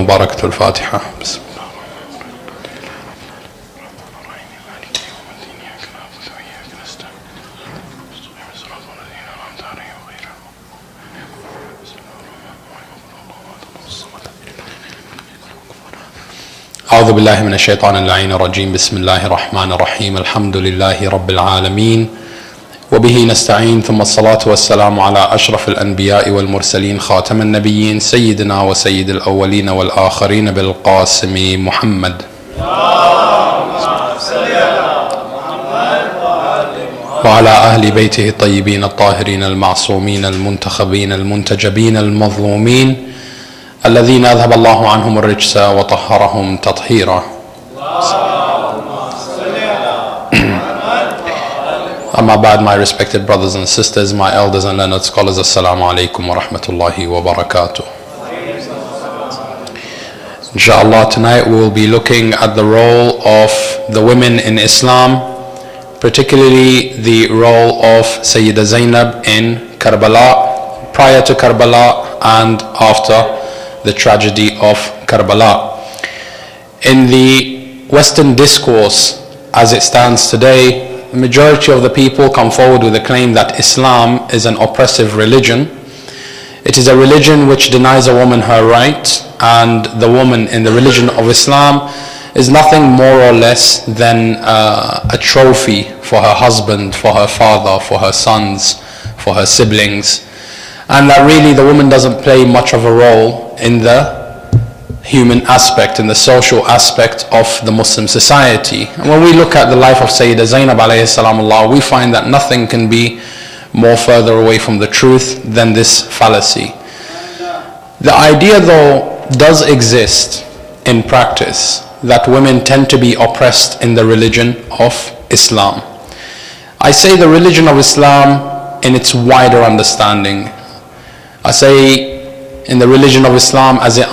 وبركة الفاتحة. بسم الله. أعوذ بالله من الشيطان اللعين الرجيم. بسم الله الرحمن الرحيم. الحمد لله رب العالمين وبه نستعين، ثم الصلاة والسلام على أشرف الأنبياء والمرسلين خاتم النبيين سيدنا وسيد الأولين والآخرين بالقاسم محمد وعلى أهل بيته الطيبين الطاهرين المعصومين المنتخبين المنتجبين المظلومين الذين أذهب الله عنهم الرجس وطهرهم تطهيرا. Amma ba'd, my respected brothers and sisters, my elders and learned scholars, assalamu alaikum wa rahmatullahi wa barakatuh. Inshallah, tonight we will be looking at the role of the women in Islam, particularly the role of Sayyida Zainab in Karbala, prior to Karbala and after the tragedy of Karbala. In the Western discourse as it stands today, the majority of the people come forward with the claim that Islam is an oppressive religion. It is a religion which denies a woman her right, and the woman in the religion of Islam is nothing more or less than a trophy for her husband, for her father, for her sons, for her siblings, and that really the woman doesn't play much of a role in the human aspect, in the social aspect of the Muslim society. And when we look at the life of Sayyida Zainab alayhi salamullah, we find that nothing can be more further away from the truth than this fallacy. The idea, though, does exist in practice that women tend to be oppressed in the religion of Islam. I say the religion of Islam in its wider understanding. I say in the religion of Islam as it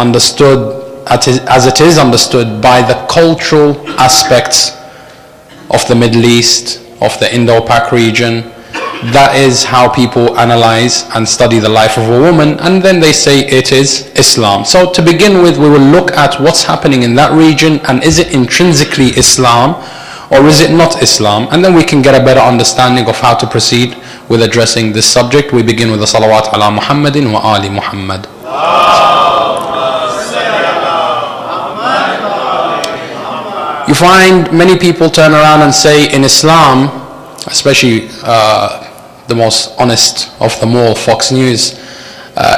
is understood by the cultural aspects of the Middle East, of the Indo-Pak region. That is how people analyze and study the life of a woman, and then they say it is Islam. So to begin with, we will look at what's happening in that region, and is it intrinsically Islam or is it not Islam, and then we can get a better understanding of how to proceed with addressing this subject. We begin with the salawat ala Muhammadin wa ali Muhammad. You find many people turn around and say in Islam, especially the most honest of them all, Fox News,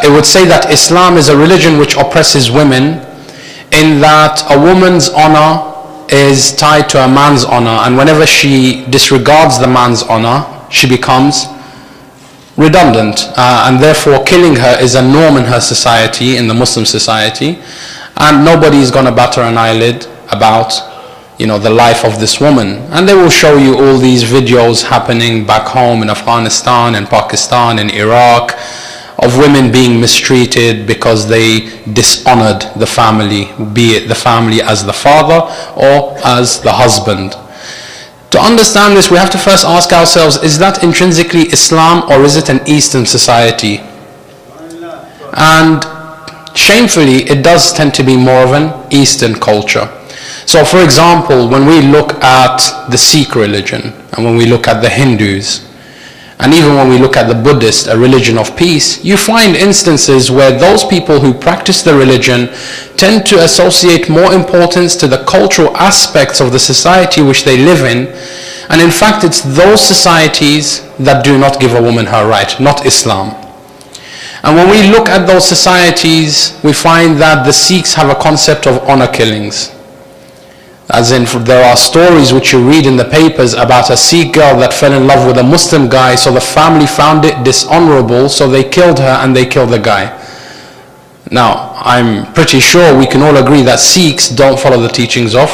it would say that Islam is a religion which oppresses women, in that a woman's honor is tied to a man's honor, and whenever she disregards the man's honor, she becomes redundant, and therefore killing her is a norm in her society, in the Muslim society, and nobody is going to batter an eyelid about the life of this woman. And they will show you all these videos happening back home in Afghanistan and Pakistan and Iraq of women being mistreated because they dishonored the family, be it the family as the father or as the husband. To understand this, we have to first ask ourselves, is that intrinsically Islam or is it an Eastern society? And shamefully, it does tend to be more of an Eastern culture. So for example, when we look at the Sikh religion, and when we look at the Hindus, and even when we look at the Buddhist, a religion of peace, you find instances where those people who practice the religion tend to associate more importance to the cultural aspects of the society which they live in. And in fact, it's those societies that do not give a woman her right, not Islam. And when we look at those societies, we find that the Sikhs have a concept of honor killings. As in, there are stories which you read in the papers about a Sikh girl that fell in love with a Muslim guy, so the family found it dishonorable, so they killed her and they killed the guy. Now, I'm pretty sure we can all agree that Sikhs don't follow the teachings of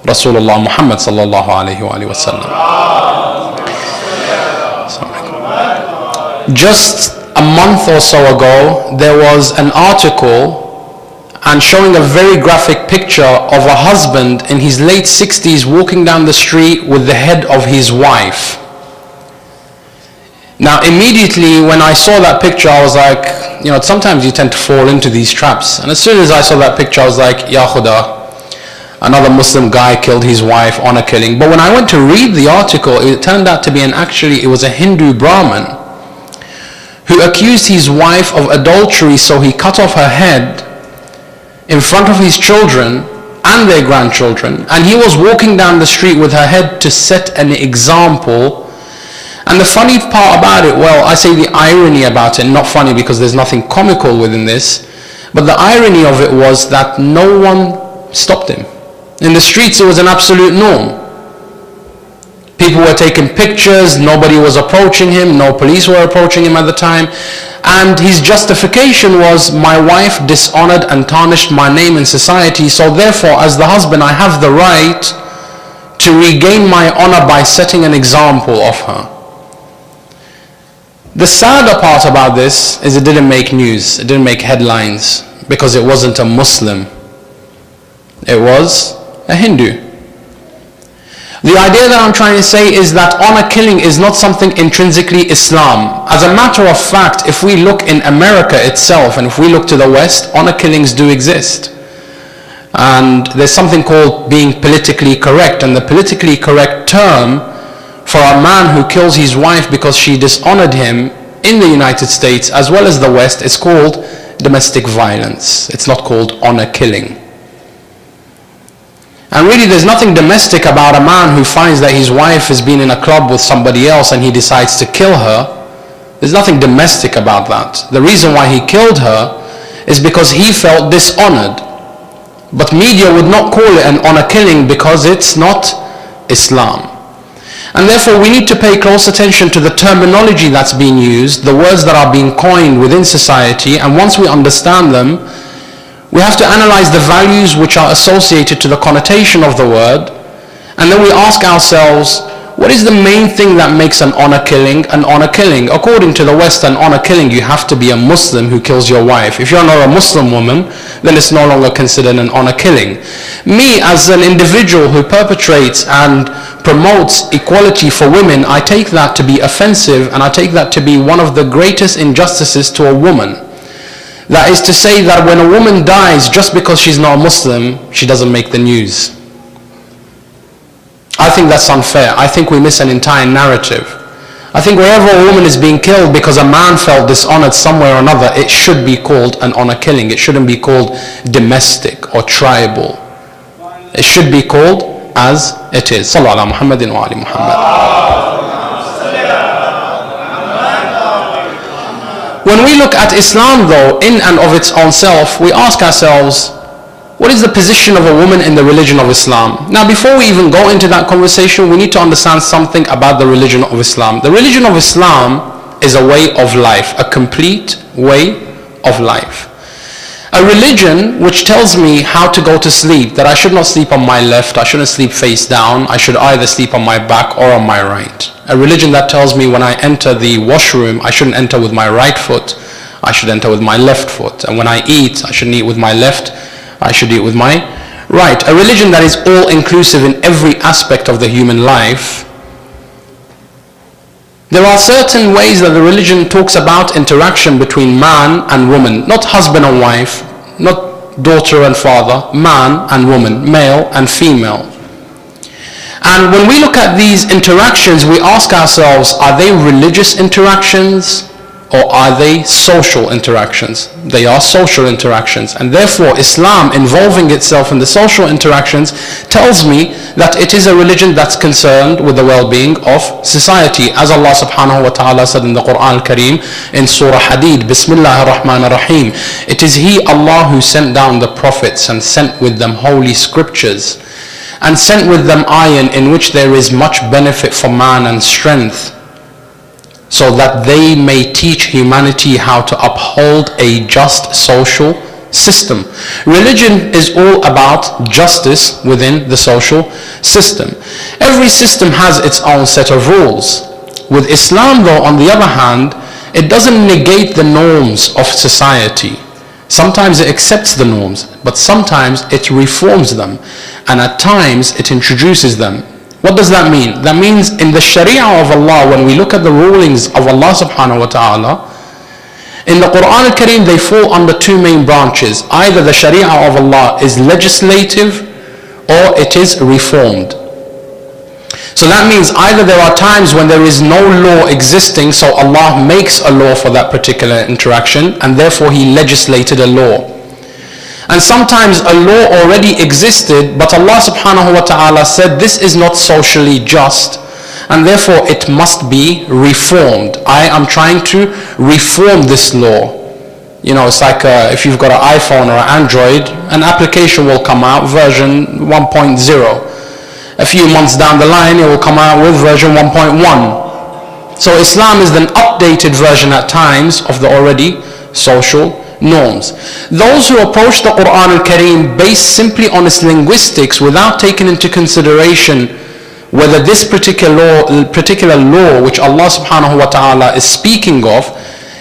Rasulullah Muhammad sallallahu alayhi wa sallam. Just a month or so ago, there was an article and showing a very graphic picture of a husband in his late 60s walking down the street with the head of his wife. Now immediately when I saw that picture, I was like, sometimes you tend to fall into these traps. And as soon as I saw that picture, I was like, Ya Khuda, another Muslim guy killed his wife, honor killing. But when I went to read the article, it turned out to be it was a Hindu Brahmin who accused his wife of adultery, so he cut off her head in front of his children and their grandchildren, and he was walking down the street with her head to set an example. And the funny part about it, well, I say the irony about it, not funny because there's nothing comical within this, but the irony of it was that no one stopped him. In the streets it was an absolute norm. People were taking pictures, nobody was approaching him, no police were approaching him at the time, and his justification was, my wife dishonored and tarnished my name in society, so therefore as the husband I have the right to regain my honor by setting an example of her. The sadder part about this is it didn't make news, it didn't make headlines, because it wasn't a Muslim, it was a Hindu. The idea that I'm trying to say is that honor killing is not something intrinsically Islam. As a matter of fact, if we look in America itself and if we look to the West, honor killings do exist. And there's something called being politically correct, and the politically correct term for a man who kills his wife because she dishonored him in the United States as well as the West is called domestic violence. It's not called honor killing. And really there's nothing domestic about a man who finds that his wife has been in a club with somebody else and he decides to kill her. There's nothing domestic about that. The reason why he killed her is because he felt dishonored. But media would not call it an honor killing because it's not Islam. And therefore we need to pay close attention to the terminology that's being used, the words that are being coined within society, and once we understand them, we have to analyze the values which are associated to the connotation of the word, and then we ask ourselves, what is the main thing that makes an honor killing an honor killing? According to the West, an honor killing, you have to be a Muslim who kills your wife. If you're not a Muslim woman, then it's no longer considered an honor killing. Me, as an individual who perpetrates and promotes equality for women, I take that to be offensive, and I take that to be one of the greatest injustices to a woman. That is to say that when a woman dies just because she's not a Muslim, she doesn't make the news. I think that's unfair. I think we miss an entire narrative. I think wherever a woman is being killed because a man felt dishonored somewhere or another, it should be called an honor killing. It shouldn't be called domestic or tribal. It should be called as it is. Sallu ala Muhammadin wa ali Muhammad. When we look at Islam though, in and of its own self, we ask ourselves, what is the position of a woman in the religion of Islam? Now before we even go into that conversation, we need to understand something about the religion of Islam. The religion of Islam is a way of life, a complete way of life. A religion which tells me how to go to sleep, that I should not sleep on my left, I shouldn't sleep face down, I should either sleep on my back or on my right. A religion that tells me when I enter the washroom, I shouldn't enter with my right foot, I should enter with my left foot. And when I eat, I shouldn't eat with my left, I should eat with my right. A religion that is all-inclusive in every aspect of the human life. There are certain ways that the religion talks about interaction between man and woman, not husband and wife, not daughter and father, man and woman, male and female. And when we look at these interactions, we ask ourselves, are they religious interactions or are they social interactions? They are social interactions, and therefore Islam involving itself in the social interactions tells me that it is a religion that's concerned with the well-being of society. As Allah subhanahu wa ta'ala said in the Quran al-Kareem in Surah Hadid, Bismillah ar-Rahman ar-Rahim, it is He, Allah, who sent down the prophets and sent with them holy scriptures and sent with them iron in which there is much benefit for man and strength, so that they may teach humanity how to uphold a just social system. Religion is all about justice within the social system. Every system has its own set of rules. With Islam though, on the other hand, it doesn't negate the norms of society. Sometimes it accepts the norms, but sometimes it reforms them, and at times it introduces them. What does that mean? That means in the Sharia of Allah, when we look at the rulings of Allah subhanahu wa ta'ala, in the Quran al-Kareem, they fall under two main branches. Either the Sharia of Allah is legislative or it is reformed. So that means either there are times when there is no law existing, so Allah makes a law for that particular interaction, and therefore He legislated a law. And sometimes a law already existed, but Allah subhanahu wa ta'ala said this is not socially just, and therefore it must be reformed. I am trying to reform this law. You know, it's like if you've got an iPhone or an Android, an application will come out, version 1.0. A few months down the line, it will come out with version 1.1. So Islam is an updated version at times of the already social norms. Those who approach the Quran al-Kareem based simply on its linguistics without taking into consideration whether this particular law which Allah subhanahu wa ta'ala is speaking of,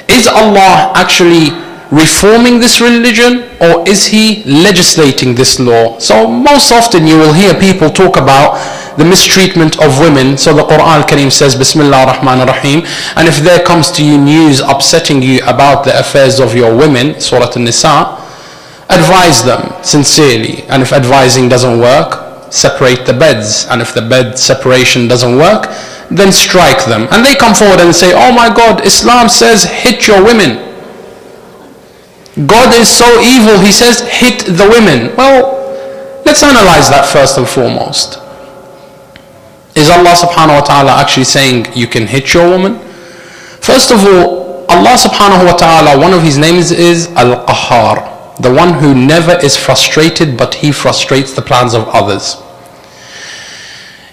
is Allah actually reforming this religion or is He legislating this law? So most often you will hear people talk about the mistreatment of women. So the Quran al-Kareem says Bismillah ar-Rahman ar-Rahim, and if there comes to you news upsetting you about the affairs of your women, Surah An-Nisa, advise them sincerely, and if advising doesn't work, separate the beds, and if the bed separation doesn't work, then strike them. And they come forward and say, oh my God, Islam says hit your women. God is so evil, He says hit the women. Well, let's analyze that first and foremost. Is Allah subhanahu wa ta'ala actually saying you can hit your woman? First of all, Allah subhanahu wa ta'ala, one of His names is Al-Qahhar, the one who never is frustrated, but He frustrates the plans of others.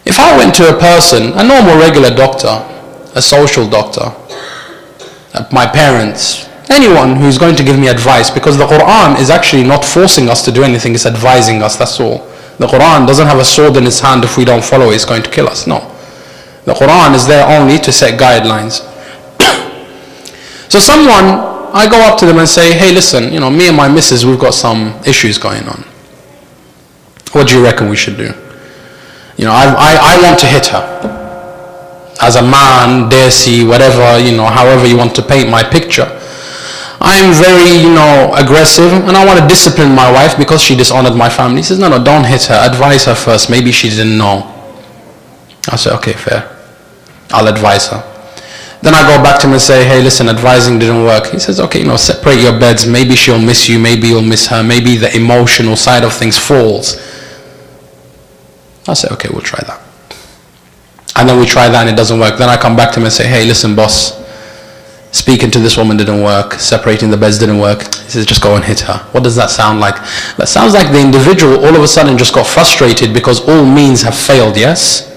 If I went to a person, a normal regular doctor, a social doctor, my parents, anyone who's going to give me advice, because the Quran is actually not forcing us to do anything, it's advising us, that's all. The Quran doesn't have a sword in its hand. If we don't follow it, it's going to kill us. No. The Quran is there only to set guidelines. So someone, I go up to them and say, hey listen, me and my missus, we've got some issues going on. What do you reckon we should do? I want to hit her. As a man, Desi, whatever, however you want to paint my picture. I'm very, aggressive, and I want to discipline my wife because she dishonored my family. He says, no, don't hit her. Advise her first. Maybe she didn't know. I say, okay, fair. I'll advise her. Then I go back to him and say, hey, listen, advising didn't work. He says, okay, separate your beds. Maybe she'll miss you. Maybe you'll miss her. Maybe the emotional side of things falls. I say, okay, we'll try that. And then we try that and it doesn't work. Then I come back to him and say, hey, listen, boss. Speaking to this woman didn't work, separating the beds didn't work. He says, just go and hit her. What does that sound like? That sounds like the individual all of a sudden just got frustrated because all means have failed, yes?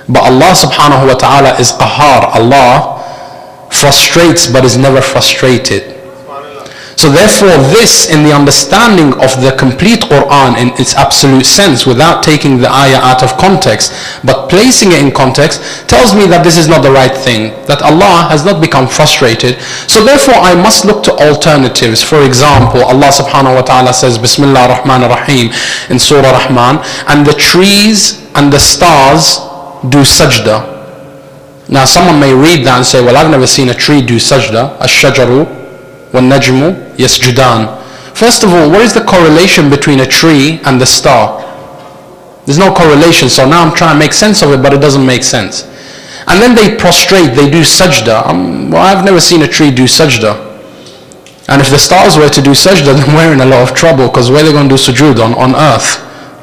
But Allah subhanahu wa ta'ala is qahar. Allah frustrates but is never frustrated. So therefore this, in the understanding of the complete Quran in its absolute sense, without taking the ayah out of context, but placing it in context, tells me that this is not the right thing, that Allah has not become frustrated. So therefore I must look to alternatives. For example, Allah subhanahu wa ta'ala says, Bismillah ar-Rahman ar-Rahim in Surah Rahman, and the trees and the stars do sajda. Now someone may read that and say, well, I've never seen a tree do sajda. Ash-shajaru وَالنَّجْمُ يَسْجُدَانِ. First of all, what is the correlation between a tree and the star? There's no correlation, so now I'm trying to make sense of it, but it doesn't make sense. And then they prostrate, they do sajda. Well, I've never seen a tree do sajda. And if the stars were to do sajda, then we're in a lot of trouble, because where are they going to do sujood on earth?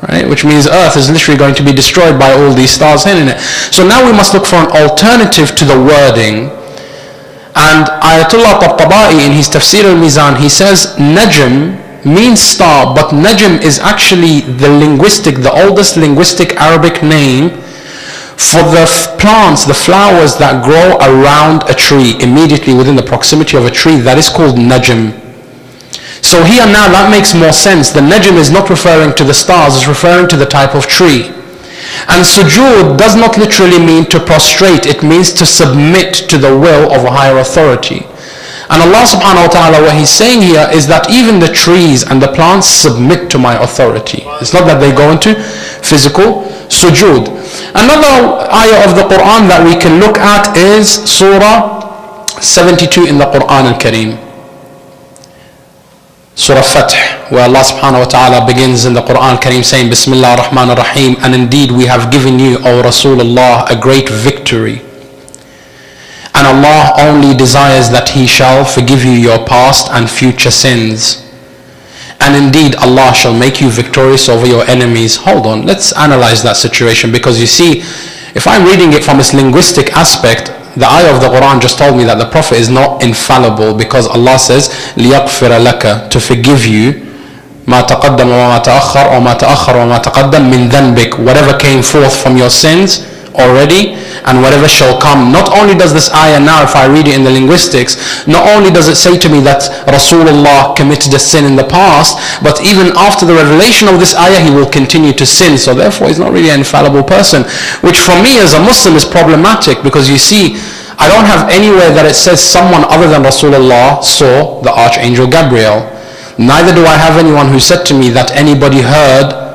Right? Which means earth is literally going to be destroyed by all these stars in it. So now we must look for an alternative to the wording. And Ayatollah Tabatabai in his Tafsir al-Mizan, he says Najm means star, but Najm is actually the oldest linguistic Arabic name for the plants, the flowers that grow around a tree, immediately within the proximity of a tree. That is called Najm. So here now that makes more sense. The Najm is not referring to the stars, it's referring to the type of tree. And sujood does not literally mean to prostrate, it means to submit to the will of a higher authority. And Allah subhanahu wa ta'ala, what He's saying here is that even the trees and the plants submit to my authority. It's not that they go into physical sujood. Another ayah of the Quran that we can look at is Surah 72 in the Quran al-Kareem. Surah Fath, where Allah subhanahu wa ta'ala begins in the Quran al-Kareem saying, Bismillah ar-Rahman ar-Rahim, and indeed we have given you, O Rasulullah, a great victory. And Allah only desires that He shall forgive you your past and future sins. And indeed Allah shall make you victorious over your enemies. Hold on, let's analyze that situation, because you see, if I'm reading it from its linguistic aspect, the ayah of the Quran just told me that the Prophet is not infallible, because Allah says, لِيَغْفِرَ لَكَ, to forgive you, مَا تَقَدَّمَ وَمَا تَأَخَّرَ وَمَا تَأَخَّرَ وَمَا تَقَدَّمَ مِنْ ذَنْبِكَ, whatever came forth from your sins already and whatever shall come. Not only does this ayah now, if I read it in the linguistics, not only does it say to me that Rasulullah committed a sin in the past, but even after the revelation of this ayah he will continue to sin. So therefore he's not really an infallible person, which for me as a Muslim is problematic, because you see, I don't have anywhere that it says someone other than Rasulullah saw the Archangel Gabriel. Neither do I have anyone who said to me that anybody heard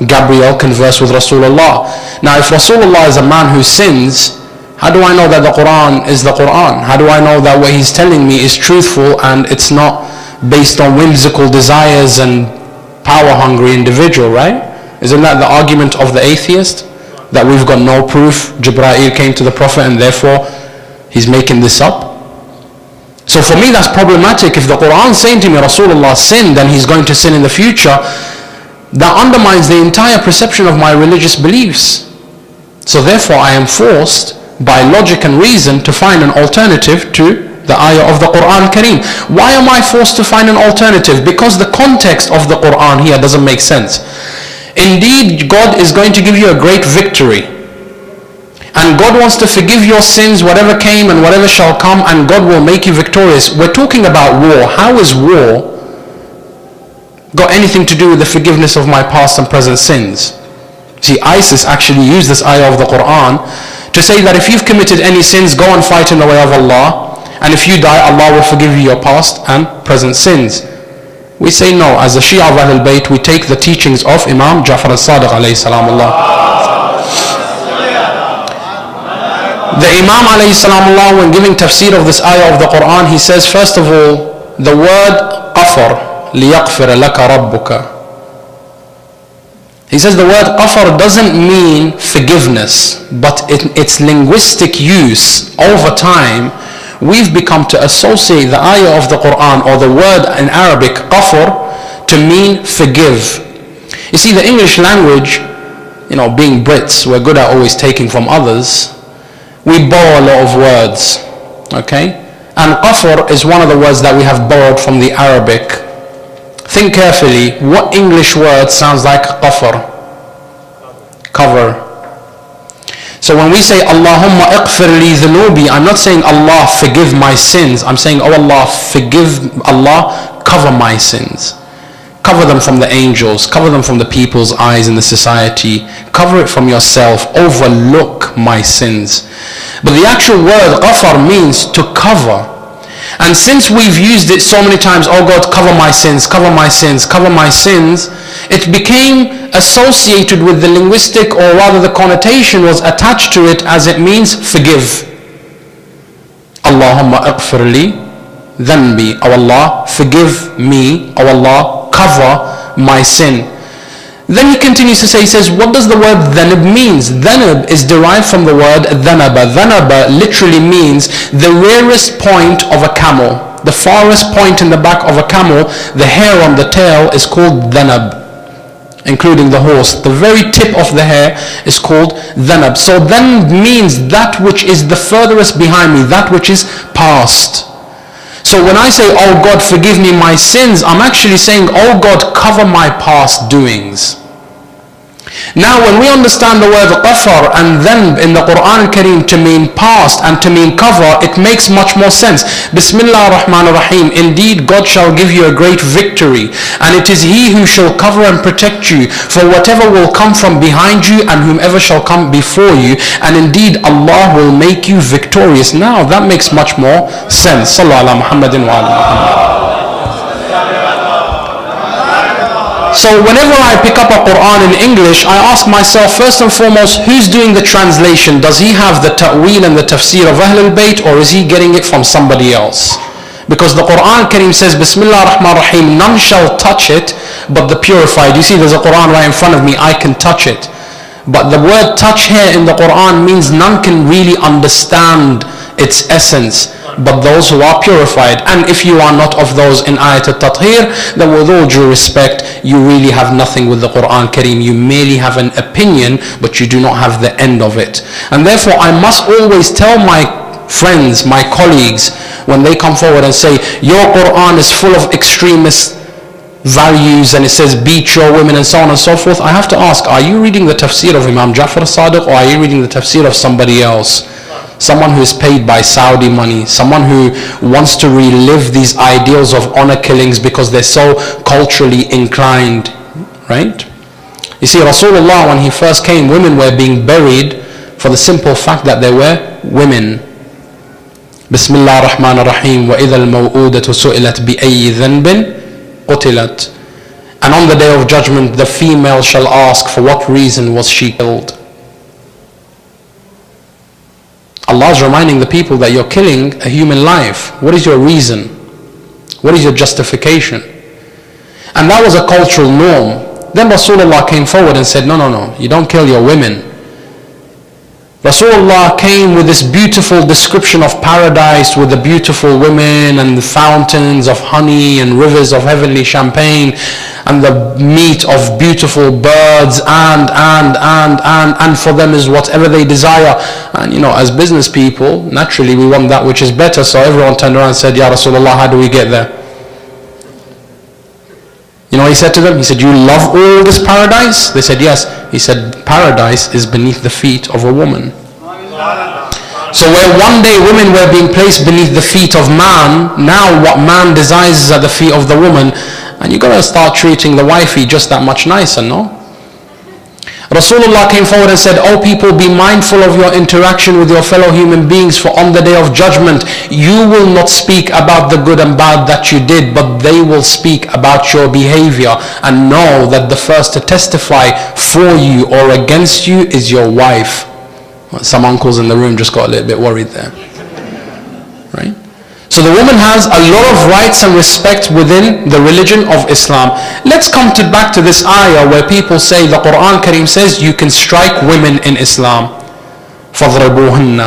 Gabriel converse with Rasulullah. Now if Rasulullah is a man who sins, how do I know that the Quran is the Quran? How do I know that what he's telling me is truthful and it's not based on whimsical desires and power-hungry individual, right? Isn't that the argument of the atheist? That we've got no proof, Jibreel came to the Prophet and therefore he's making this up? So for me that's problematic. If the Quran is saying to me Rasulullah sinned and he's going to sin in the future, that undermines the entire perception of my religious beliefs. So therefore I am forced by logic and reason to find an alternative to the ayah of the Quran Kareem. Why am I forced to find an alternative? Because the context of the Quran here doesn't make sense. Indeed, God is going to give you a great victory. And God wants to forgive your sins, whatever came and whatever shall come, and God will make you victorious. We're talking about war. How is war got anything to do with the forgiveness of my past and present sins? See, ISIS actually used this ayah of the Quran to say that if you've committed any sins, go and fight in the way of Allah, and if you die, Allah will forgive you your past and present sins. We say no. As the Shia of Ahlul Bayt, we take the teachings of Imam Ja'far al-Sadiq alayhi salamullah. The Imam alayhi salamullah, when giving tafsir of this ayah of the Quran, he says, first of all, the word qafar, لِيَغْفِرَ لَكَ رَبُّكَ. He says the word qafar doesn't mean forgiveness, but in its linguistic use over time, we've become to associate the ayah of the Quran or the word in Arabic, qafar, to mean forgive. You see, the English language, being Brits, we're good at always taking from others. We borrow a lot of words, okay? And qafar is one of the words that we have borrowed from the Arabic. Think carefully, what English word sounds like qafar? Cover. So when we say Allahumma ighfir li dhunubi, I'm not saying Allah forgive my sins. I'm saying, oh Allah, Allah cover my sins. Cover them from the angels, cover them from the people's eyes in the society, cover it from yourself, overlook my sins. But the actual word ghafar means to cover. And since we've used it so many times, oh God, cover my sins, cover my sins, cover my sins, it became associated with the linguistic, or rather the connotation was attached to it as it means forgive. Allahumma ighfir li dhanbi, oh Allah, forgive me, oh Allah, cover my sin. Then he continues to say, he says, what does the word dhanab means? Dhanab is derived from the word dhanaba. Dhanaba literally means the rearest point of a camel. The farthest point in the back of a camel, the hair on the tail is called dhanab, including the horse. The very tip of the hair is called dhanab. So dhanab means that which is the furthest behind me, that which is past. So when I say, oh God, forgive me my sins, I'm actually saying, oh God, cover my past doings. Now when we understand the word ghafar and then in the Quran Kareem to mean past and to mean cover, it makes much more sense. Bismillah ar-Rahman ar-Rahim. Indeed, God shall give you a great victory, and it is He who shall cover and protect you for whatever will come from behind you and whomever shall come before you, and indeed Allah will make you victorious. Now that makes much more sense. Sallallahu ala Muhammadin wa ala Muhammad. So whenever I pick up a Quran in English, I ask myself first and foremost, who's doing the translation? Does he have the ta'wil and the tafsir of Ahl al-Bayt, or is he getting it from somebody else? Because the Quran Kareem says, Bismillah ar-Rahman ar-Rahim, none shall touch it but the purified. You see, there's a Quran right in front of me, I can touch it. But the word touch here in the Quran means none can really understand its essence but those who are purified. And if you are not of those in Ayat al-Tathir, then with all due respect, you really have nothing with the Quran Kareem. You merely have an opinion, but you do not have the end of it. And therefore I must always tell my friends, my colleagues, when they come forward and say, your Quran is full of extremist values and it says beat your women and so on and so forth, I have to ask, are you reading the tafsir of Imam Ja'far as-Sadiq, or are you reading the tafsir of somebody else? Someone who is paid by Saudi money, someone who wants to relive these ideals of honor killings because they're so culturally inclined, right? You see, Rasulullah, when he first came, women were being buried for the simple fact that they were women. Bismillah ar-Rahman ar-Rahim, وَإِذَا الْمَوْءُودَةُ سُئِلَتْ بِأَيِّ ذَنْبٍ قُتِلَتْ. And on the day of judgment, the female shall ask, for what reason was she killed? Allah is reminding the people that you're killing a human life. What is your reason? What is your justification? And that was a cultural norm. Then Rasulullah came forward and said, no, no, no, you don't kill your women. Rasulullah came with this beautiful description of paradise with the beautiful women and the fountains of honey and rivers of heavenly champagne and the meat of beautiful birds and for them is whatever they desire. And you know, as business people, naturally we want that which is better. So everyone turned around and said, Ya Rasulullah, how do we get there? You know what he said to them? He said, you love all this paradise? They said, yes. He said, paradise is beneath the feet of a woman. So where one day women were being placed beneath the feet of man, now what man desires is at the feet of the woman. And you've got to start treating the wifey just that much nicer, no? Rasulullah came forward and said, oh people, be mindful of your interaction with your fellow human beings, for on the day of judgment, you will not speak about the good and bad that you did, but they will speak about your behavior. And know that the first to testify for you or against you is your wife. Some uncles in the room just got a little bit worried there. Right? So the woman has a lot of rights and respect within the religion of Islam. Let's come back to this ayah where people say, the Quran Kareem says you can strike women in Islam. فَضْرِبُوهُنَّ.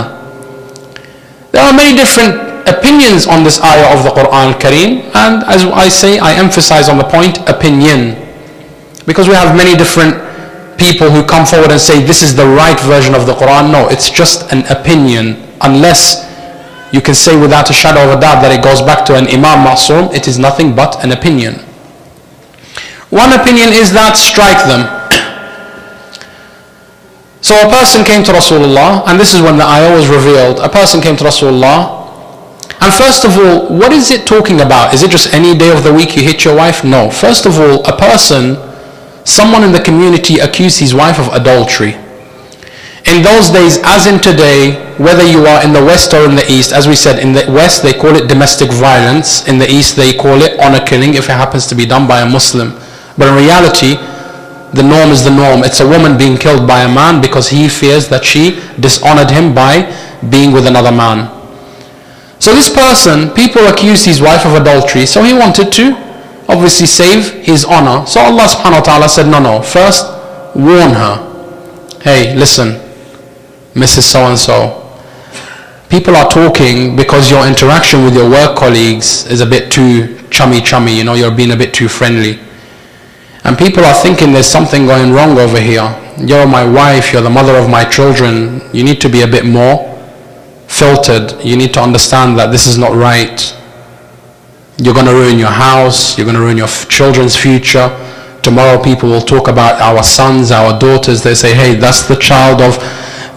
There are many different opinions on this ayah of the Quran Kareem, and as I say, I emphasize on the point, opinion. Because we have many different people who come forward and say this is the right version of the Quran. No, it's just an opinion. Unless you can say without a shadow of a doubt that it goes back to an Imam Ma'soom, it is nothing but an opinion. One opinion is that strike them. So a person came to Rasulullah, and this is when the ayah was revealed. A person came to Rasulullah, and first of all, what is it talking about? Is it just any day of the week you hit your wife? No. First of all, a person, someone in the community accused his wife of adultery. In those days, as in today, whether you are in the West or in the East, as we said, in the West they call it domestic violence, in the East they call it honor killing if it happens to be done by a Muslim. But in reality, the norm is the norm. It's a woman being killed by a man because he fears that she dishonored him by being with another man. So this person, people accused his wife of adultery, so he wanted to obviously save his honor. So Allah subhanahu wa ta'ala said, no, first warn her. Hey, listen, Mrs. So-and-so, people are talking because your interaction with your work colleagues is a bit too chummy, you know, you're being a bit too friendly. And people are thinking there's something going wrong over here. You're my wife, you're the mother of my children, you need to be a bit more filtered. You need to understand that this is not right. You're going to ruin your house, you're going to ruin your children's future. Tomorrow people will talk about our sons, our daughters. They say, hey, that's the child of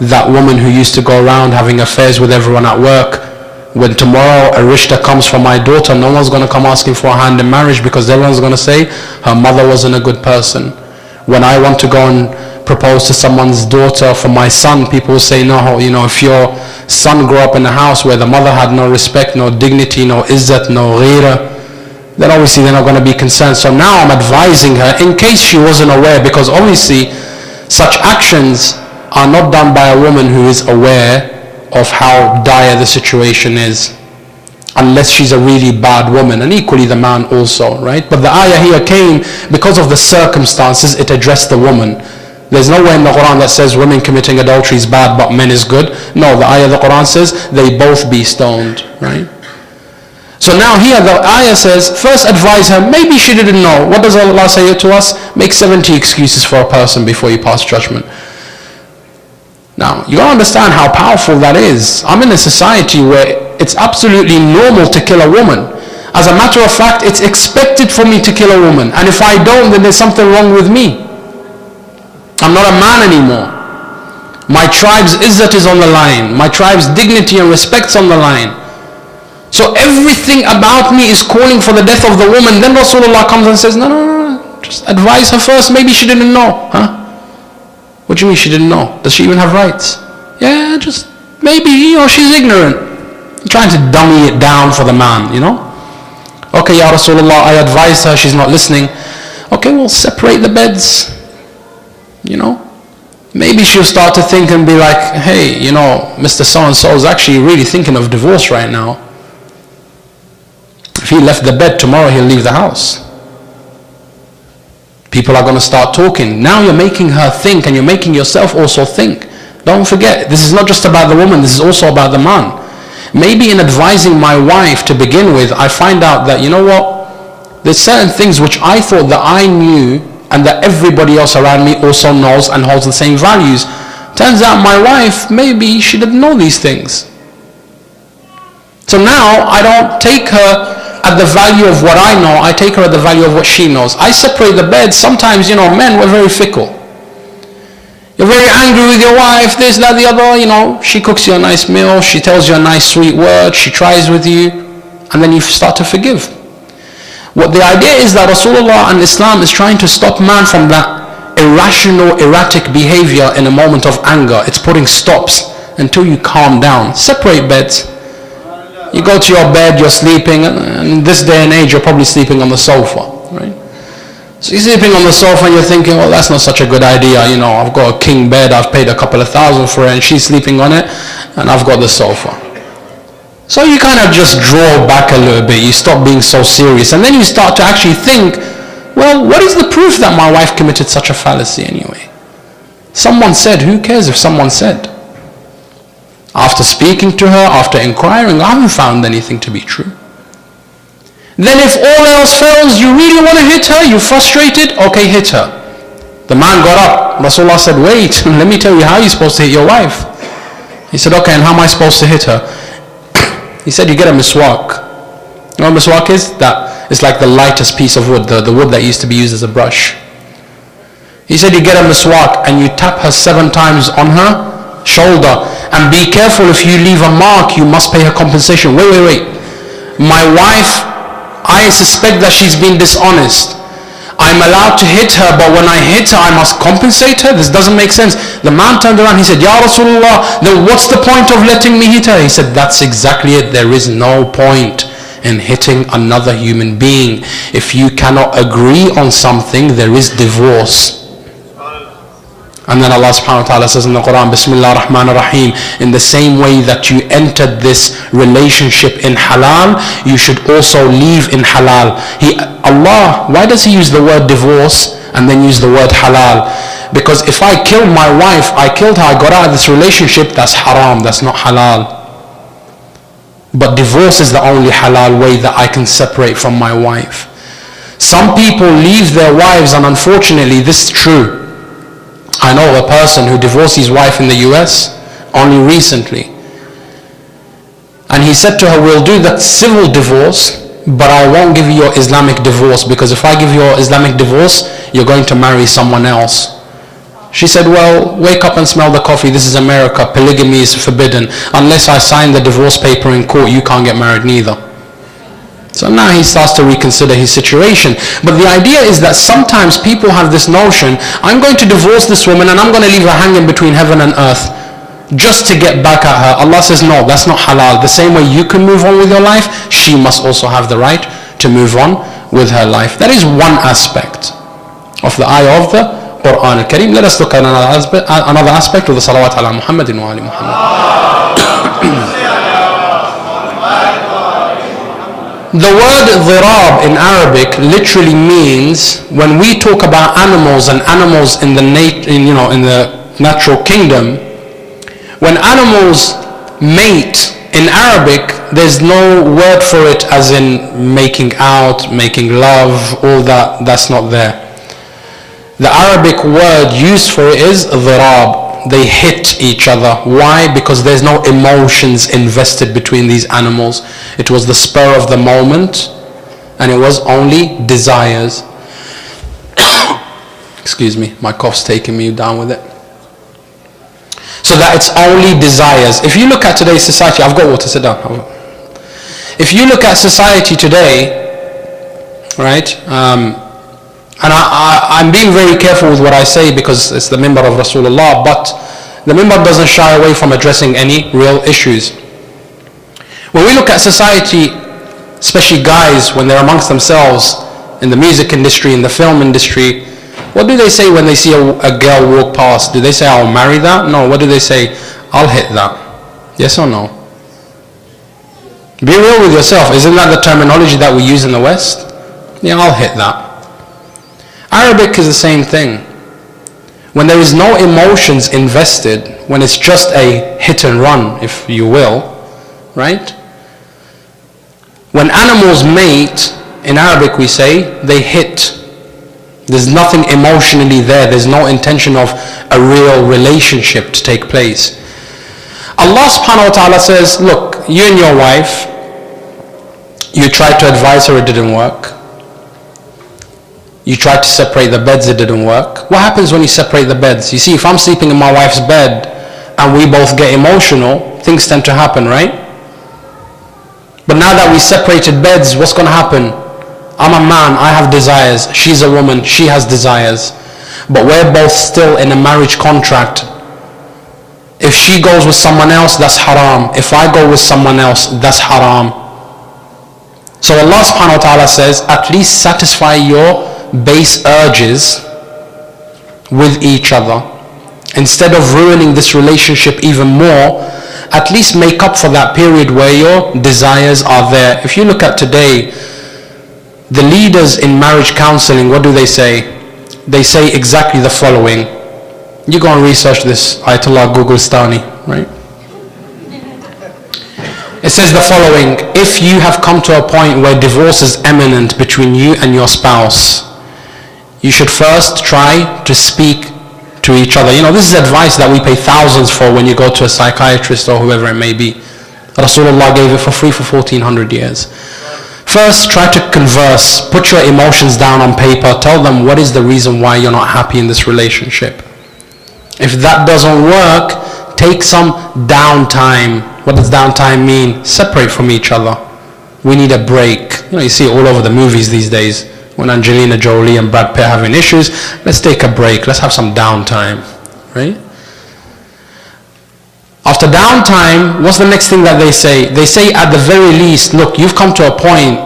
that woman who used to go around having affairs with everyone at work. When tomorrow a rishta comes for my daughter, no one's going to come asking for a hand in marriage, because everyone's going to say her mother wasn't a good person. When I want to go and propose to someone's daughter for my son, people will say, no, if your son grew up in a house where the mother had no respect, no dignity, no izzat, no ghira, then obviously they're not going to be concerned. So now I'm advising her, in case she wasn't aware, because obviously such actions are not done by a woman who is aware of how dire the situation is, unless she's a really bad woman, and equally the man also, right? But the ayah here came because of the circumstances. It addressed the woman. There's nowhere in the Quran that says women committing adultery is bad but men is good. No, the ayah of the Quran says they both be stoned, right? So now here the ayah says, first advise her. Maybe she didn't know. What does Allah say to us? Make 70 excuses for a person before you pass judgment. Now, you don't understand how powerful that is. I'm in a society where it's absolutely normal to kill a woman. As a matter of fact, it's expected for me to kill a woman. And if I don't, then there's something wrong with me. I'm not a man anymore. My tribe's izzat is on the line. My tribe's dignity and respect's on the line. So everything about me is calling for the death of the woman. Then Rasulullah comes and says, no, just advise her first. Maybe she didn't know. Huh? What do you mean she didn't know? Does she even have rights? Yeah, just maybe, she's ignorant. You're trying to dummy it down for the man, Okay, Ya Rasulullah, I advised her, she's not listening. Okay, well, separate the beds. Maybe she'll start to think and be like, hey, Mr. So-and-so is actually really thinking of divorce right now. If he left the bed, tomorrow he'll leave the house. People are going to start talking. Now you're making her think, and you're making yourself also think. Don't forget, this is not just about the woman, this is also about the man. Maybe in advising my wife to begin with, I find out that, there's certain things which I thought that I knew and that everybody else around me also knows and holds the same values. Turns out my wife, maybe she didn't know these things. So now I don't take her at the value of what I know, I take her at the value of what she knows. I separate the beds. Sometimes, men, we're very fickle. You're very angry with your wife, this, that, the other, she cooks you a nice meal, she tells you a nice sweet word, she tries with you, and then you start to forgive. What the idea is that Rasulullah and Islam is trying to stop man from that irrational, erratic behavior in a moment of anger. It's putting stops until you calm down. Separate beds. You go to your bed, you're sleeping, and in this day and age, you're probably sleeping on the sofa, right? So you're sleeping on the sofa and you're thinking, well, that's not such a good idea. I've got a king bed, I've paid a couple of $1,000 for it, and she's sleeping on it, and I've got the sofa. So you kind of just draw back a little bit, you stop being so serious, and then you start to actually think, well, what is the proof that my wife committed such a fallacy anyway? Someone said, who cares if someone said? After speaking to her, after inquiring, I haven't found anything to be true. Then if all else fails, you really want to hit her, you're frustrated, okay, hit her. The man got up. Rasulullah said, wait, let me tell you how you're supposed to hit your wife. He said, okay, and how am I supposed to hit her? He said, you get a miswak. You know what miswak is? That it's like the lightest piece of wood, the wood that used to be used as a brush. He said, you get a miswak and you tap her 7 times on her shoulder, and be careful, if you leave a mark, you must pay her compensation. Wait. My wife, I suspect that she's been dishonest. I'm allowed to hit her, but when I hit her, I must compensate her? This doesn't make sense. The man turned around, he said, Ya Rasulullah, then what's the point of letting me hit her? He said, that's exactly it. There is no point in hitting another human being. If you cannot agree on something, there is divorce. And then Allah subhanahu wa ta'ala says in the Quran, Bismillah ar-Rahman ar-Rahim, in the same way that you entered this relationship in halal, you should also leave in halal. Allah, why does he use the word divorce and then use the word halal? Because if I killed my wife, I killed her, I got out of this relationship, that's haram, that's not halal. But divorce is the only halal way that I can separate from my wife. Some people leave their wives, and unfortunately this is true. I know a person who divorced his wife in the US only recently. And he said to her, we'll do the civil divorce, but I won't give you your Islamic divorce, because if I give you your Islamic divorce, you're going to marry someone else. She said, well, wake up and smell the coffee. This is America. Polygamy is forbidden. Unless I sign the divorce paper in court, you can't get married neither. So now he starts to reconsider his situation. But the idea is that sometimes people have this notion, I'm going to divorce this woman and I'm going to leave her hanging between heaven and earth just to get back at her. Allah says, no, that's not halal. The same way you can move on with your life, she must also have the right to move on with her life. That is one aspect of the ayah of the Quran al-Kareem. Let us look at another aspect of the salawat ala Muhammadin wa ali Muhammad. The word dhirab in Arabic literally means, when we talk about animals and animals in the natural kingdom, when animals mate in Arabic, there's no word for it as in making out, making love, all that. That's not there. The Arabic word used for it is dhirab. They hit each other. Why? Because there's no emotions invested between these animals. It was the spur of the moment, and it was only desires. Excuse me, my cough's taking me down with it. So that it's only desires. If you look at today's society, I've got water, sit down. If you look at society today, right, and I'm being very careful with what I say because it's the mimbar of Rasulullah, but the mimbar doesn't shy away from addressing any real issues. When we look at society, especially guys, when they're amongst themselves, in the music industry, in the film industry, what do they say when they see a girl walk past? Do they say, I'll marry that? No, what do they say? I'll hit that. Yes or no? Be real with yourself. Isn't that the terminology that we use in the West? Yeah, I'll hit that. Arabic is the same thing. When there is no emotions invested, when it's just a hit and run, if you will, right? When animals mate, in Arabic we say, they hit. There's nothing emotionally there. There's no intention of a real relationship to take place. Allah subhanahu wa ta'ala says, look, you and your wife, you tried to advise her, it didn't work. You tried to separate the beds, it didn't work. What happens when you separate the beds? You see, if I'm sleeping in my wife's bed and we both get emotional, things tend to happen, right? But now that we separated beds, what's going to happen? I'm a man, I have desires. She's a woman, she has desires. But we're both still in a marriage contract. If she goes with someone else, that's haram. If I go with someone else, that's haram. So Allah subhanahu wa ta'ala says, at least satisfy your base urges with each other. Instead of ruining this relationship even more, at least make up for that period where your desires are there. If you look at today, the leaders in marriage counseling, what do they say? They say exactly the following. You go and research this, Ayatollah Gugulstani, right? It says the following: if you have come to a point where divorce is imminent between you and your spouse, you should first try to speak to each other. You know, this is advice that we pay thousands for when you go to a psychiatrist or whoever it may be. Rasulullah gave it for free for 1400 years. First, try to converse, put your emotions down on paper, tell them what is the reason why you're not happy in this relationship. If that doesn't work, take some downtime. What does downtime mean? Separate from each other. We need a break. You know, you see it all over the movies these days. When Angelina Jolie and Brad Pitt are having issues, let's take a break, let's have some downtime, right? After downtime, what's the next thing that they say? They say at the very least, look, you've come to a point,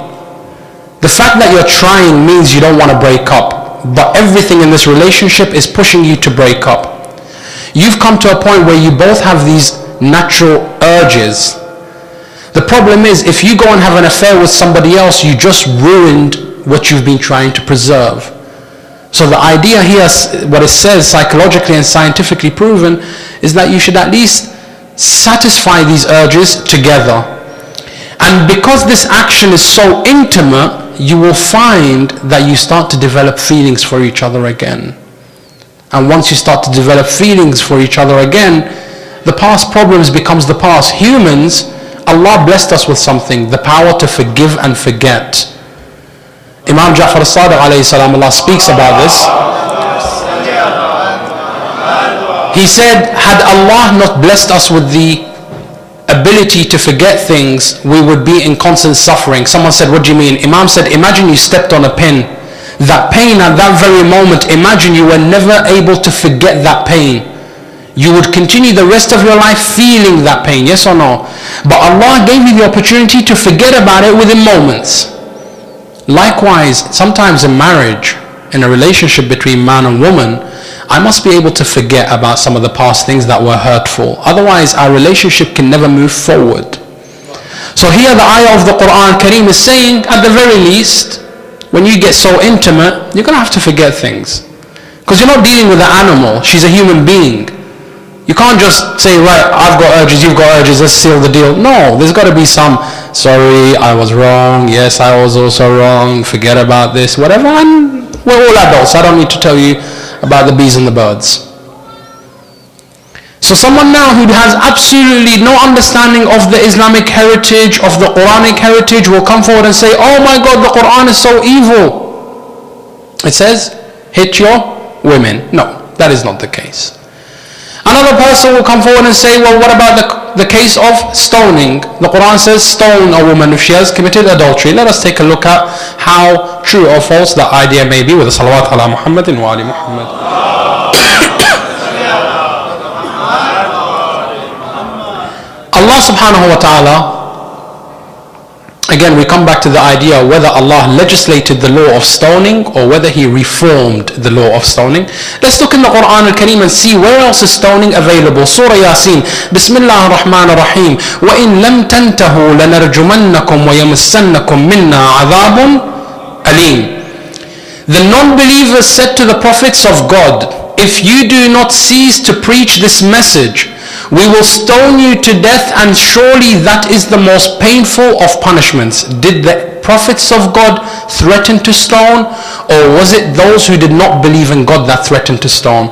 the fact that you're trying means you don't want to break up, but everything in this relationship is pushing you to break up. You've come to a point where you both have these natural urges. The problem is, if you go and have an affair with somebody else, you just ruined what you've been trying to preserve. So the idea here, what it says, psychologically and scientifically proven, is that you should at least satisfy these urges together. And because this action is so intimate, you will find that you start to develop feelings for each other again. And once you start to develop feelings for each other again, the past problems becomes the past. Humans, Allah blessed us with something, the power to forgive and forget. Imam Imam Ja'far as-Sadiq alayhi salam, Allah speaks about this. He said, had Allah not blessed us with the ability to forget things, we would be in constant suffering. Someone said, what do you mean? Imam said, imagine you stepped on a pin. That pain at that very moment, imagine you were never able to forget that pain. You would continue the rest of your life feeling that pain, yes or no? But Allah gave you the opportunity to forget about it within moments. Likewise, sometimes in marriage, in a relationship between man and woman, I must be able to forget about some of the past things that were hurtful. Otherwise, our relationship can never move forward. So here the ayah of the Quran Kareem is saying, at the very least, when you get so intimate, you're going to have to forget things. Because you're not dealing with an animal. She's a human being. You can't just say, right, I've got urges, you've got urges, let's seal the deal. No, there's got to be some, sorry, I was wrong, yes, I was also wrong, forget about this, whatever. And we're all adults. I don't need to tell you about the bees and the birds. So someone now who has absolutely no understanding of the Islamic heritage, of the Quranic heritage, will come forward and say, oh my God, the Quran is so evil. It says, hit your women. No, that is not the case. Another person will come forward and say, well, what about the case of stoning? The Quran says, stone a woman if she has committed adultery. Let us take a look at how true or false that idea may be with the salawat ala Muhammadin wa ali Muhammad. Allah subhanahu wa ta'ala, again we come back to the idea of whether Allah legislated the law of stoning or whether He reformed the law of stoning. Let's look in the Quran al-Kareem and see where else is stoning available. Surah Yasin, Bismillah ar-Rahman ar-Rahim, وَإِن لَمْ تَنْتَهُوا لَنَرْجُمَنَّكُمْ وَيَمَسَّنَّكُمْ مِنَّا عَذَابٌ أَلِيمٌ. The non-believers said to the prophets of God, if you do not cease to preach this message, we will stone you to death, and surely that is the most painful of punishments. Did the prophets of God threaten to stone, or was it those who did not believe in God that threatened to stone?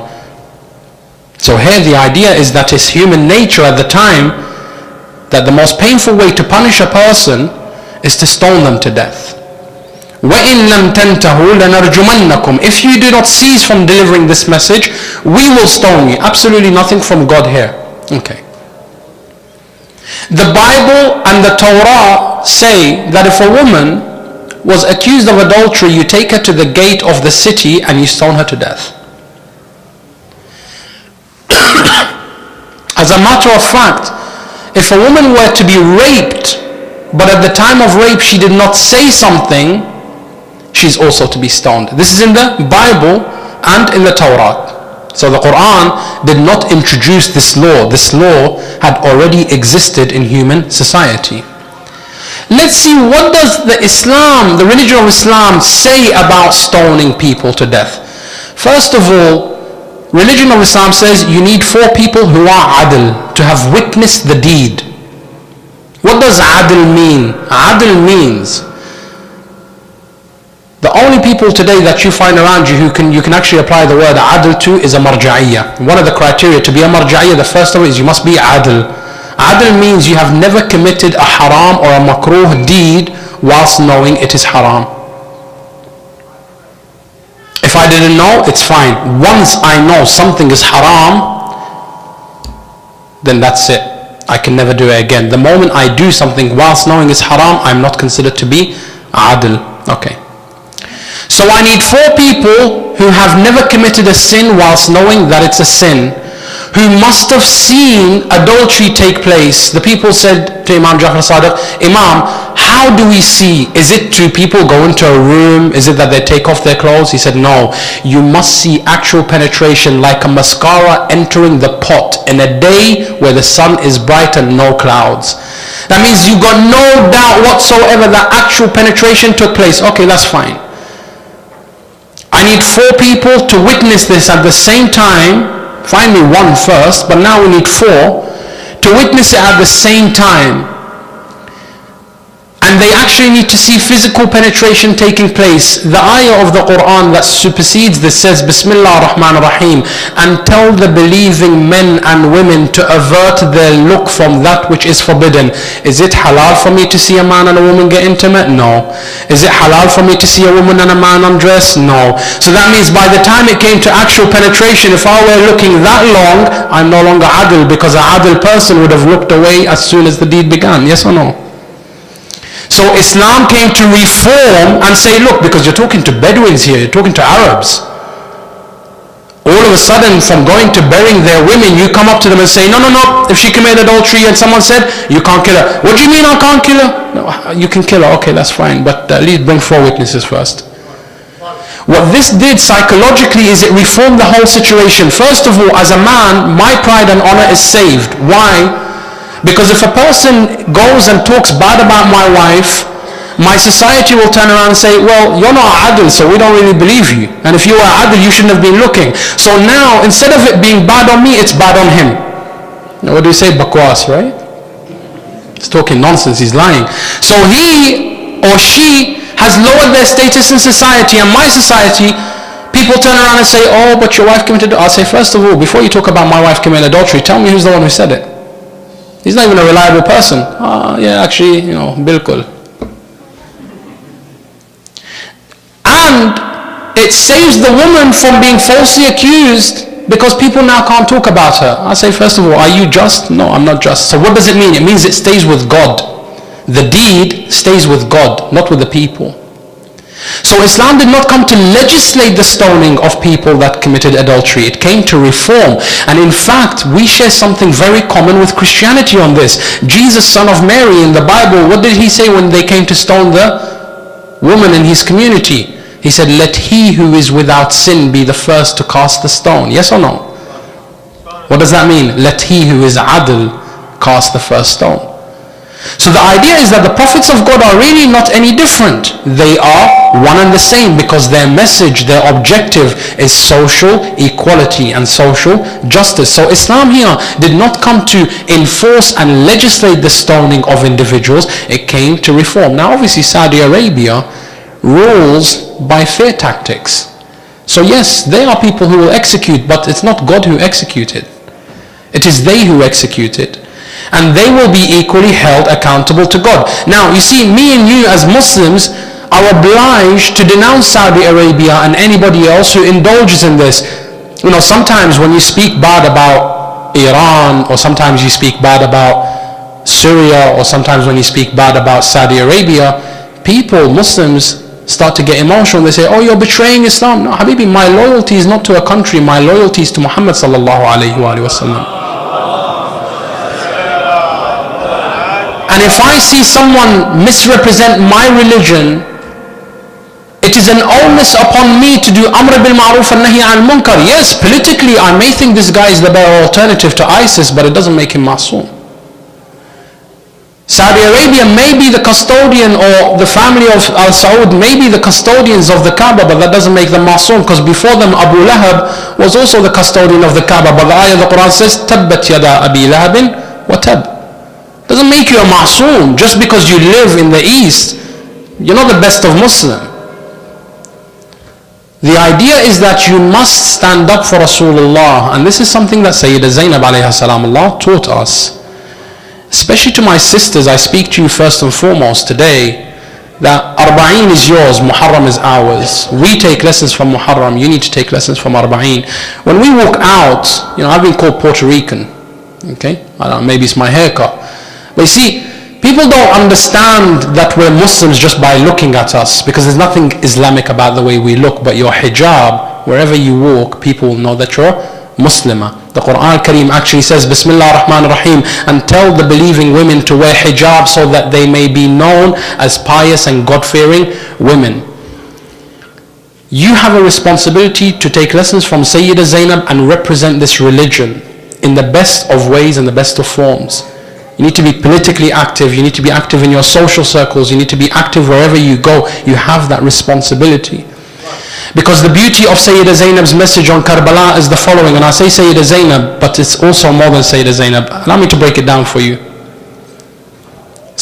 So here the idea is that it's human nature at the time that the most painful way to punish a person is to stone them to death. وَإِن لَمْ تَنْتَهُوا لَنَرْجُمَنَّكُمْ. If you do not cease from delivering this message, we will stone you. Absolutely nothing from God here. Okay. The Bible and the Torah say that if a woman was accused of adultery, you take her to the gate of the city and you stone her to death. As a matter of fact, if a woman were to be raped, but at the time of rape she did not say something, she's also to be stoned. This is in the Bible and in the Torah. So the Quran did not introduce this law. This law had already existed in human society. Let's see, what does the religion of Islam say about stoning people to death? First of all, religion of Islam says you need 4 people who are adl, to have witnessed the deed. What does adl mean? Adl means the only people today that you find around you who you can actually apply the word adl to is a marja'iyya. One of the criteria to be a marja'iyya, the first of it is you must be adl. Adl means you have never committed a haram or a makruh deed whilst knowing it is haram. If I didn't know, it's fine. Once I know something is haram, then that's it. I can never do it again. The moment I do something whilst knowing it's haram, I'm not considered to be adl. Okay. So I need 4 people who have never committed a sin whilst knowing that it's a sin, who must have seen adultery take place. The people said to Imam Ja'far as-Sadiq, Imam, how do we see? Is it 2 people go into a room? Is it that they take off their clothes? He said, no, you must see actual penetration, like a mascara entering the pot in a day where the sun is bright and no clouds. That means you got no doubt whatsoever that actual penetration took place. Okay, that's fine. I need 4 people to witness this at the same time. Find me 1 first, but now we need 4 to witness it at the same time. And they actually need to see physical penetration taking place. The ayah of the Quran that supersedes this says, Bismillah ar-Rahman ar-Rahim, and tell the believing men and women to avert their look from that which is forbidden. Is it halal for me to see a man and a woman get intimate? No. Is it halal for me to see a woman and a man undress? No. So that means by the time it came to actual penetration, if I were looking that long, I'm no longer adil, because an adil person would have looked away as soon as the deed began. Yes or no? So Islam came to reform and say, look, because you're talking to Bedouins here, you're talking to Arabs. All of a sudden, from going to burying their women, you come up to them and say, no, no, no, if she committed adultery and someone said, you can't kill her. What do you mean I can't kill her? No, you can kill her, okay, that's fine, but at least bring 4 witnesses first. What this did psychologically is it reformed the whole situation. First of all, as a man, my pride and honor is saved. Why? Because if a person goes and talks bad about my wife, my society will turn around and say, well, you're not adil, so we don't really believe you. And if you were adil, you shouldn't have been looking. So now, instead of it being bad on me, it's bad on him. Now, what do you say? Bakwas, right? He's talking nonsense, he's lying. So he or she has lowered their status in society, and my society, people turn around and say, oh, but your wife committed adultery. I'll say, first of all, before you talk about my wife committing adultery, tell me who's the one who said it. He's not even a reliable person. Yeah, actually, bilkul. And it saves the woman from being falsely accused, because people now can't talk about her. I say, first of all, are you just? No, I'm not just. So what does it mean? It means it stays with God. The deed stays with God, not with the people. So Islam did not come to legislate the stoning of people that committed adultery. It came to reform. And in fact, we share something very common with Christianity on this. Jesus, son of Mary, in the Bible, what did he say when they came to stone the woman in his community? He said, let he who is without sin be the first to cast the stone. Yes or no? What does that mean? Let he who is adil cast the first stone. So the idea is that the prophets of God are really not any different. They are one and the same, because their message, their objective is social equality and social justice. So Islam here did not come to enforce and legislate the stoning of individuals. It came to reform. Now obviously Saudi Arabia rules by fear tactics. So yes, they are people who will execute, but it's not God who executed. It is they who executed. And they will be equally held accountable to God. Now, you see, me and you as Muslims are obliged to denounce Saudi Arabia and anybody else who indulges in this. Sometimes when you speak bad about Iran, or sometimes you speak bad about Syria, or sometimes when you speak bad about Saudi Arabia, people, Muslims, start to get emotional. They say, oh, you're betraying Islam. No, Habibi, my loyalty is not to a country. My loyalty is to Muhammad sallallahu alayhi wa sallam. And if I see someone misrepresent my religion, it is an onus upon me to do amr bil ma'ruf and nahi al munkar. Yes, politically I may think this guy is the better alternative to ISIS, but it doesn't make him masoom. Saudi Arabia may be the custodian, or the family of Al Saud may be the custodians of the Kaaba, but that doesn't make them masoom, because before them Abu Lahab was also the custodian of the Kaaba. But the ayah of the Quran says, Tabbat yada Abi Lahabin wa tab. Doesn't make you a ma'soom. Just because you live in the East, you're not the best of Muslim. The idea is that you must stand up for Rasulullah, and this is something that Sayyida Zainab alayha salam Allah taught us. Especially to my sisters, I speak to you first and foremost today, that Arba'een is yours, Muharram is ours. We take lessons from Muharram, you need to take lessons from Arba'een. When we walk out, I've been called Puerto Rican, okay? I don't know, maybe it's my haircut. But you see, people don't understand that we're Muslims just by looking at us, because there's nothing Islamic about the way we look, but your hijab, wherever you walk, people will know that you're Muslimah. The Quran Kareem actually says, Bismillah ar-Rahman ar-Rahim, and tell the believing women to wear hijab so that they may be known as pious and God-fearing women. You have a responsibility to take lessons from Sayyida Zainab and represent this religion in the best of ways and the best of forms. You need to be politically active, you need to be active in your social circles, you need to be active wherever you go. You have that responsibility. Because the beauty of Sayyida Zainab's message on Karbala is the following, and I say Sayyida Zainab, but it's also more than Sayyida Zainab. Allow me to break it down for you.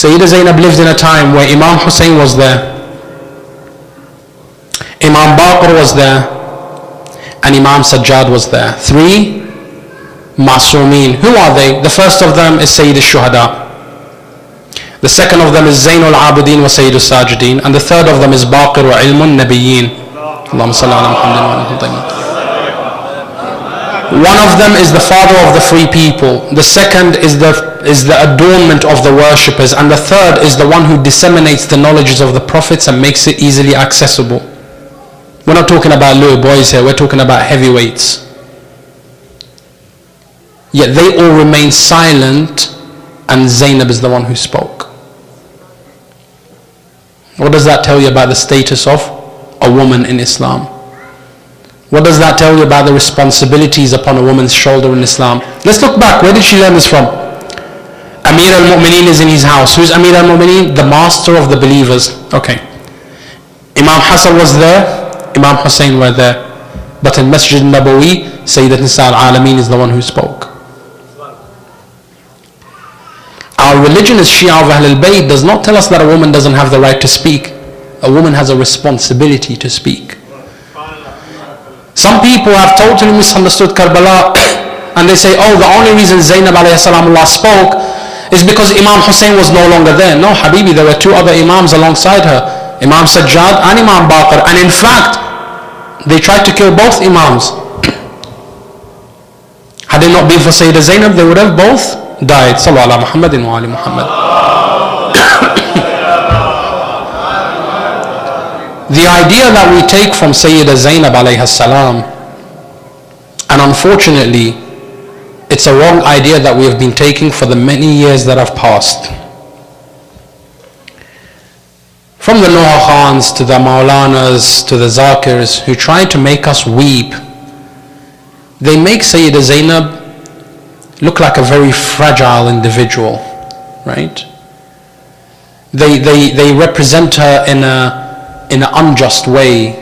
Sayyida Zainab lived in a time where Imam Hussein was there, Imam Baqir was there, and Imam Sajjad was there. 3 Masumeen. Who are they? The first of them is Sayyid al-Shuhada. The second of them is Zain al-Abidin wa Sayyid al-Sajidin. And the third of them is Baqir wa Ilmun Nabiyyin. Allahumma salli ala Muhammadin wa ala One of them is the father of the free people. The second is the adornment of the worshippers. And the third is the one who disseminates the knowledges of the prophets and makes it easily accessible. We're not talking about little boys here, we're talking about heavyweights. Yet they all remain silent, and Zainab is the one who spoke. What does that tell you about the status of a woman in Islam? What does that tell you about the responsibilities upon a woman's shoulder in Islam? Let's look back. Where did she learn this from? Amir al-Mu'mineen is in his house. Who's Amir al-Mu'mineen? The master of the believers. Okay. Imam Hassan was there. Imam Hussein were there. But in Masjid Nabawi, Sayyidat Nisa al-Alameen is the one who spoke. Our religion as Shia of Ahlul Bayt does not tell us that a woman doesn't have the right to speak. A woman has a responsibility to speak. Some people have totally misunderstood Karbala and they say, oh, the only reason Zainab alayhi salamullah spoke is because Imam Hussein was no longer there. No, Habibi, there were 2 other Imams alongside her, Imam Sajjad and Imam Baqir, and in fact they tried to kill both Imams. Had it not been for Sayyidah Zainab, they would have both died. Sallallahu ala Muhammadin wa ali Muhammad. The idea that we take from Sayyidah Zainab alayha salam, and unfortunately it's a wrong idea that we have been taking for the many years that have passed. From the Noha Khans to the Maulanas to the Zakirs who try to make us weep, they make Sayyidah Zainab look like a very fragile individual, right? They represent her in an unjust way.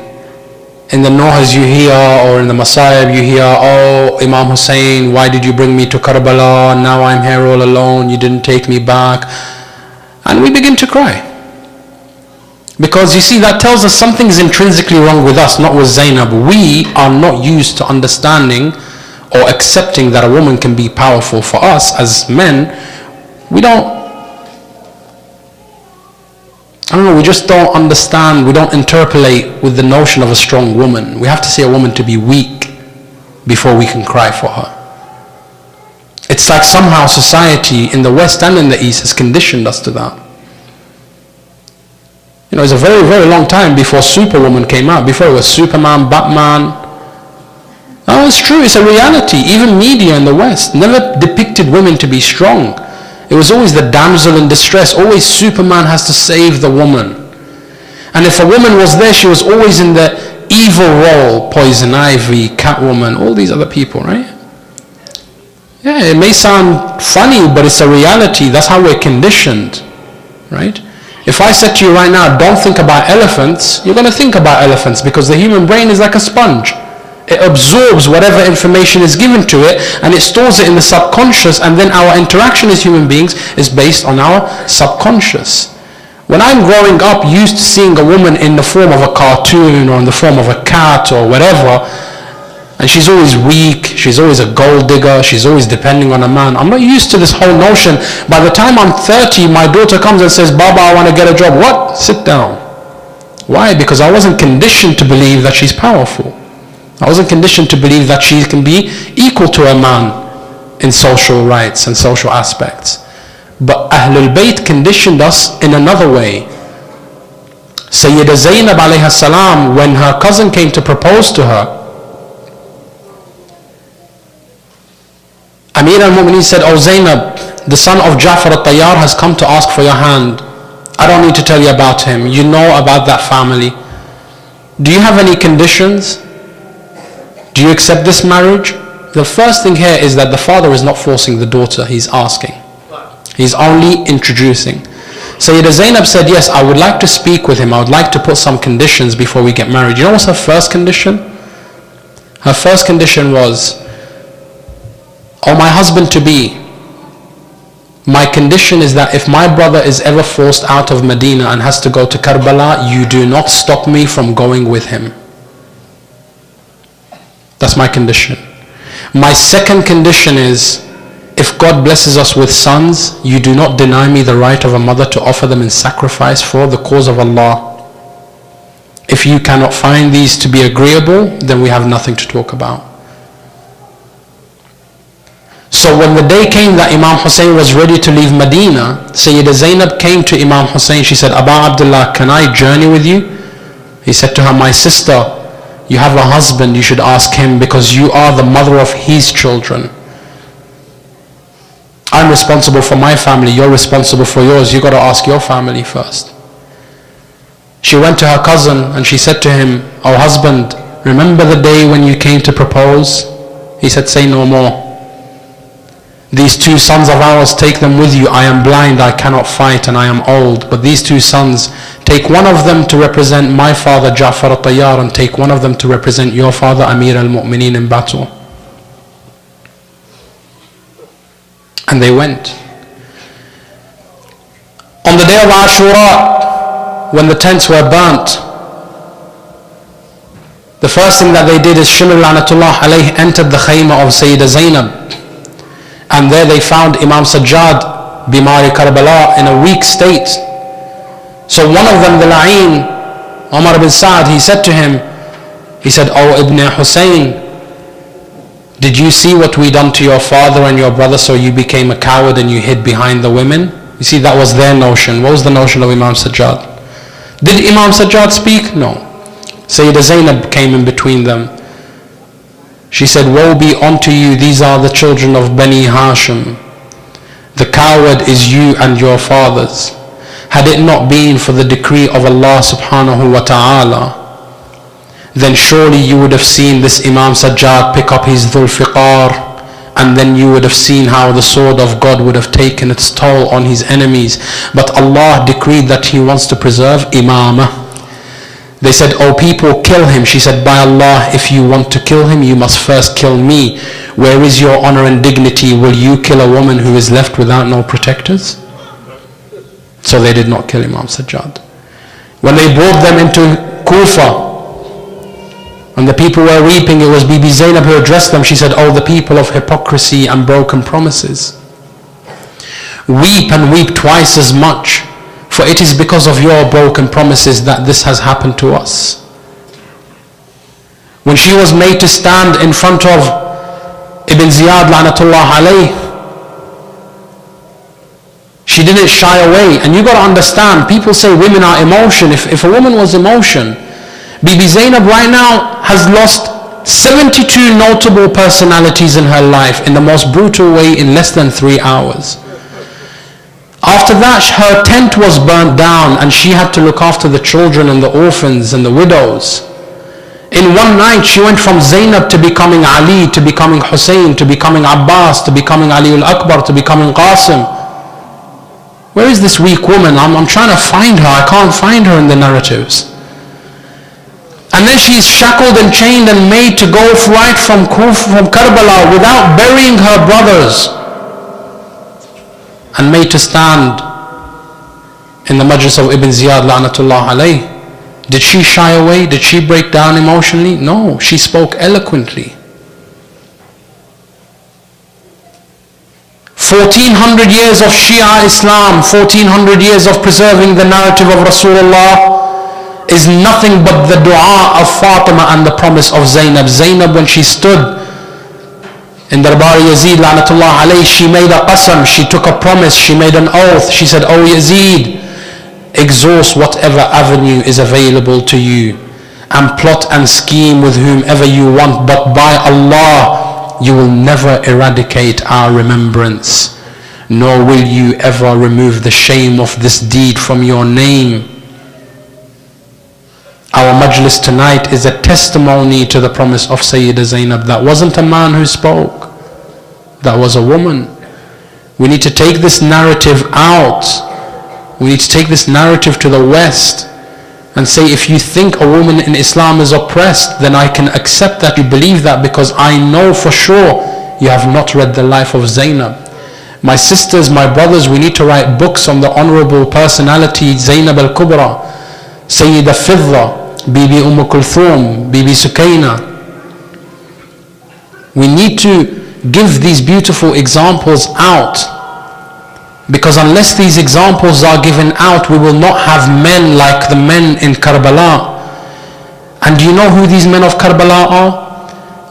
In the Nohas you hear, or in the Masayib you hear, oh Imam Hussein, why did you bring me to Karbala? Now I'm here all alone, you didn't take me back. And we begin to cry. Because you see, that tells us something is intrinsically wrong with us, not with Zainab. We are not used to understanding or accepting that a woman can be powerful. For us as men, we just don't understand, we don't interpolate with the notion of a strong woman. We have to see a woman to be weak before we can cry for her. It's like somehow society in the West and in the East has conditioned us to that. You know, it's a very, very long time before Superwoman came out. Before it was Superman, Batman. No, it's true, it's a reality. Even media in the West never depicted women to be strong. It was always the damsel in distress. Always Superman has to save the woman. And if a woman was there, she was always in the evil role. Poison Ivy, Catwoman, all these other people, right? Yeah, it may sound funny, but it's a reality. That's how we're conditioned, right? If I said to you right now, don't think about elephants, you're going to think about elephants because the human brain is like a sponge. It absorbs whatever information is given to it and it stores it in the subconscious, and then our interaction as human beings is based on our subconscious. When I'm growing up used to seeing a woman in the form of a cartoon or in the form of a cat or whatever, and she's always weak, she's always a gold digger, she's always depending on a man. I'm not used to this whole notion. By the time I'm 30, my daughter comes and says, Baba, I want to get a job. What? Sit down. Why? Because I wasn't conditioned to believe that she's powerful. I wasn't conditioned to believe that she can be equal to a man in social rights and social aspects. But Ahlul Bayt conditioned us in another way. Sayyidah Zainab alayha salam, when her cousin came to propose to her, Amir al-Mu'mineen said, oh Zainab, the son of Ja'far al-Tayyar has come to ask for your hand. I don't need to tell you about him. You know about that family. Do you have any conditions? Do you accept this marriage? The first thing here is that the father is not forcing the daughter, he's asking. He's only introducing. Sayyidah Zainab said, yes, I would like to speak with him. I would like to put some conditions before we get married. You know what's her first condition? Her first condition was, oh my husband to be, My condition is that if my brother is ever forced out of Medina and has to go to Karbala, you do not stop me from going with him. That's my condition. My second condition is, if God blesses us with sons, you do not deny me the right of a mother to offer them in sacrifice for the cause of Allah. If you cannot find these to be agreeable, then we have nothing to talk about. So when the day came that Imam Hussein was ready to leave Medina, Sayyidah Zainab came to Imam Hussein. She said, Aba Abdullah, can I journey with you? He said to her, my sister, you have a husband, you should ask him, because you are the mother of his children. I'm responsible for my family, you're responsible for yours. You got to ask your family first. She went to her cousin and she said to him, oh husband, remember the day when you came to propose? He said, say no more. These two sons of ours, take them with you. I am blind, I cannot fight, and I am old. But these two sons, take one of them to represent my father Ja'far al-Tayyar, and take one of them to represent your father Amir al-Mu'mineen in battle. And they went. On the day of Ashura, when the tents were burnt, the first thing that they did is Shimr La'natullah alayh entered the khayma of Sayyidah Zainab. And there they found Imam Sajjad, Bimari Karbala, in a weak state. So one of them, the La'een, Umar bin Sa'd, he said to him, he said, oh Ibn Hussein, did you see what we done to your father and your brother, so you became a coward and you hid behind the women? You see, that was their notion. What was the notion of Imam Sajjad? Did Imam Sajjad speak? No. Sayyidah Zainab came in between them. She said, woe be unto you, these are the children of Bani Hashim. The coward is you and your fathers. Had it not been for the decree of Allah subhanahu wa ta'ala, then surely you would have seen this Imam Sajjad pick up his Dhul Fiqar, and then you would have seen how the sword of God would have taken its toll on his enemies. But Allah decreed that He wants to preserve Imamah. They said, oh people, kill him. She said, by Allah, if you want to kill him, you must first kill me. Where is your honor and dignity? Will you kill a woman who is left without no protectors? So they did not kill Imam Sajjad. When they brought them into Kufa, and the people were weeping, it was Bibi Zainab who addressed them. She said, oh, the people of hypocrisy and broken promises. Weep and weep twice as much, for it is because of your broken promises that this has happened to us. When she was made to stand in front of Ibn Ziyad La'natullah alayh, she didn't shy away. And you got to understand, people say women are emotion. If a woman was emotion, Bibi Zainab right now has lost 72 notable personalities in her life in the most brutal way in less than 3 hours. After that, her tent was burnt down and she had to look after the children and the orphans and the widows. In one night, she went from Zainab to becoming Ali, to becoming Hussein, to becoming Abbas, to becoming Ali al-Akbar, to becoming Qasim. Where is this weak woman? I'm trying to find her. I can't find her in the narratives. And then she's shackled and chained and made to go right from Karbala without burying her brothers, and made to stand in the majlis of Ibn Ziyad La'natullah alayh. Did she shy away? Did she break down emotionally? No, she spoke eloquently. 1400 years of Shia Islam, 1400 years of preserving the narrative of Rasulullah is nothing but the dua of Fatima and the promise of Zainab. Zainab, when she stood in Darbar Yazid La'natullah alayh, she made a qasam, she took a promise, she made an oath. She said, oh Yazid, exhaust whatever avenue is available to you and plot and scheme with whomever you want, but by Allah, you will never eradicate our remembrance, nor will you ever remove the shame of this deed from your name. Our majlis tonight is a testimony to the promise of Sayyidah Zainab. That wasn't a man who spoke, that was a woman. We need to take this narrative out. We need to take this narrative to the West and say, if you think a woman in Islam is oppressed, then I can accept that you believe that, because I know for sure you have not read the life of Zainab. My sisters, my brothers, we need to write books on the honorable personality Zainab al-Kubra, Sayyida Fidda, Bibi Kulthum, Bibi Sukaina. We need to give these beautiful examples out, because unless these examples are given out, we will not have men like the men in Karbala. And do you know who these men of Karbala are?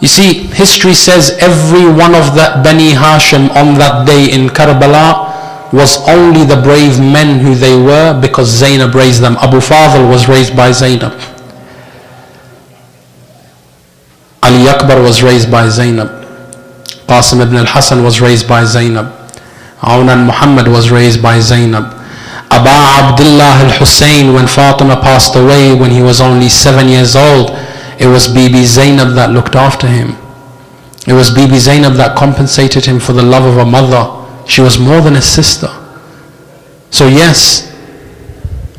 You see, history says every one of the Bani Hashim on that day in Karbala was only the brave men who they were because Zainab raised them. Abu Fadl was raised by Zainab. Ali Akbar was raised by Zainab. Qasim ibn al-Hasan was raised by Zainab. Aunan Muhammad was raised by Zainab. Aba Abdullah al-Hussein, when Fatima passed away when he was only 7 years old, it was Bibi Zainab that looked after him. It was Bibi Zainab that compensated him for the love of a mother. She was more than a sister. So yes,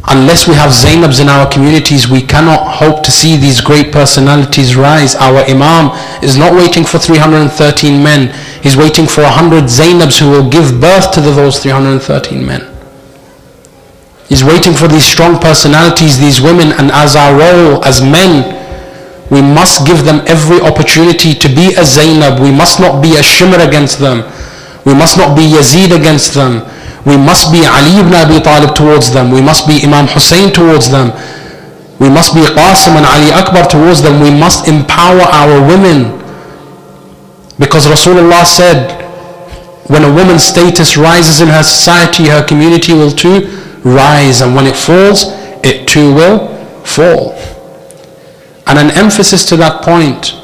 unless we have Zainabs in our communities, we cannot hope to see these great personalities rise. Our Imam is not waiting for 313 men. He's waiting for 100 Zainabs who will give birth to those 313 men. He's waiting for these strong personalities, these women, and as our role as men, we must give them every opportunity to be a Zainab. We must not be a Shimr against them. We must not be Yazid against them. We must be Ali ibn Abi Talib towards them. We must be Imam Hussein towards them. We must be Qasim and Ali Akbar towards them. We must empower our women. Because Rasulullah said, when a woman's status rises in her society, her community will too rise, and when it falls, it too will fall. And an emphasis to that point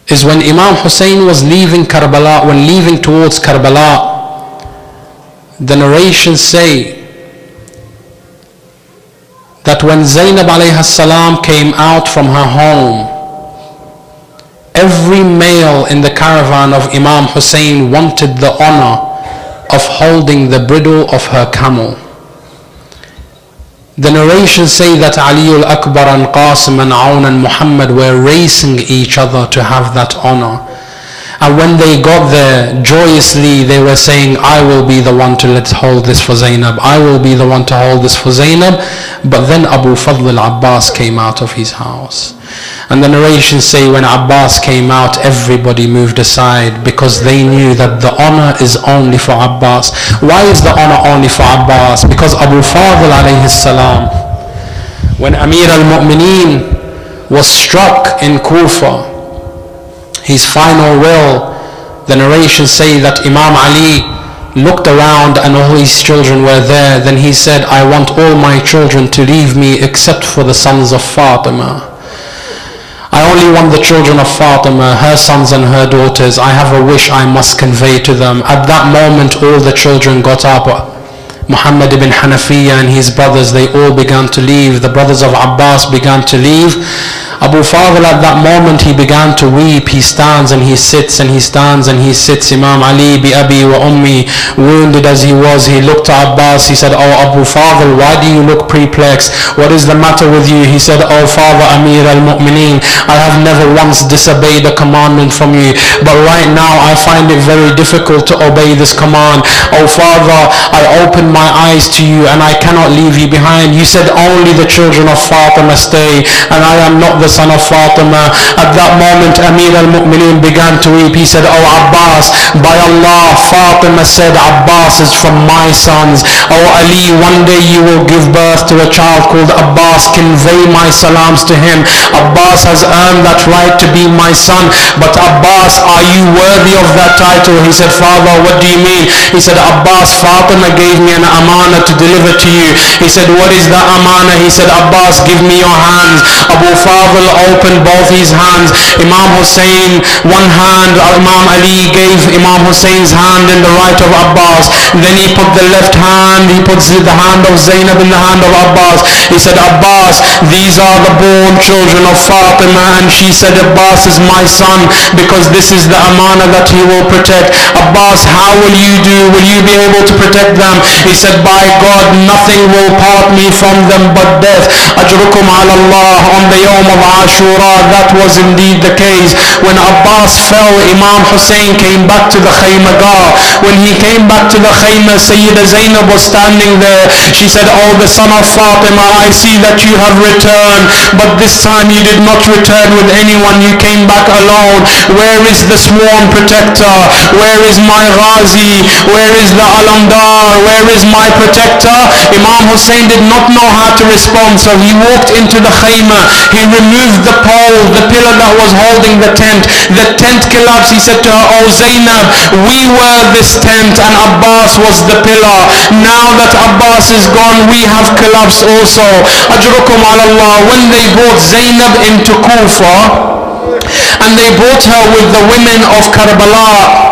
is when Imam Hussein was leaving Karbala, when leaving towards Karbala, the narrations say that when Zainab alayha salam came out from her home, every male in the caravan of Imam Hussein wanted the honor of holding the bridle of her camel. The narrations say that Ali al-Akbar and Qasim and Aun and Muhammad were racing each other to have that honor. And when they got there, joyously they were saying, I will be the one to hold this for Zainab. I will be the one to hold this for Zainab. But then Abu Fadl al-Abbas came out of his house. And the narrations say when Abbas came out, everybody moved aside because they knew that the honor is only for Abbas. Why is the honor only for Abbas? Because Abu Fadl alayhi salam, when Amir al-Mu'mineen was struck in Kufa, his final will, the narrations say that Imam Ali looked around and all his children were there. Then he said, I want all my children to leave me except for the sons of Fatima. I only want the children of Fatima, her sons and her daughters. I have a wish I must convey to them. At that moment, all the children got up. Muhammad ibn Hanafiya and his brothers, they all began to leave. The brothers of Abbas began to leave. Abu Fadl at that moment, he began to weep. He stands and he sits and he stands and he sits. Imam Ali bi abi wa ummi, wounded as he was, he looked to Abbas. He said, oh Abu Fadl, why do you look perplexed? What is the matter with you? He said, oh Father Amir al-Mu'mineen, I have never once disobeyed a commandment from you, but right now I find it very difficult to obey this command. Oh Father, I open my eyes to you and I cannot leave you behind. You said only the children of Fatima stay, and I am not the son of Fatima. At that moment, Amir al-Mu'mineen began to weep. He said, oh Abbas, by Allah, Fatima said Abbas is from my sons. Oh Ali, one day you will give birth to a child called Abbas. Convey my salams to him. Abbas has earned that right to be my son, but Abbas, are you worthy of that title? He said, Father, what do you mean? He said, Abbas, Fatima gave me an amana to deliver to you. He said, what is the amana? He said, Abbas, give me your hands. Abu Fadl opened both his hands. Imam Hussein, one hand. Imam Ali gave Imam Hussein's hand in the right of Abbas. Then he put the left hand, he puts the hand of Zainab in the hand of Abbas. He said, Abbas, these are the born children of Fatima. And she said, Abbas is my son because this is the amana that he will protect. Abbas, how will you do? Will you be able to protect them? He He said, by God, nothing will part me from them but death. Ajrukum ala Allah. On the Yawm of Ashura, that was indeed the case. When Abbas fell, Imam Hussein came back to the Khaymagah. When he came back to the Khaymah, Sayyida Zainab was standing there. She said, oh, the son of Fatima, I see that you have returned, but this time you did not return with anyone. You came back alone. Where is the sworn protector? Where is my Ghazi? Where is the Alamdar? Where is my protector? Imam Hussein did not know how to respond, so he walked into the Khaymah. He removed the pole, the pillar that was holding the tent. The tent collapsed. He said to her, oh Zainab, we were this tent and Abbas was the pillar. Now that Abbas is gone, we have collapsed also. Ajrukum ala Allah. When they brought Zainab into Kufa, and they brought her with the women of Karbala,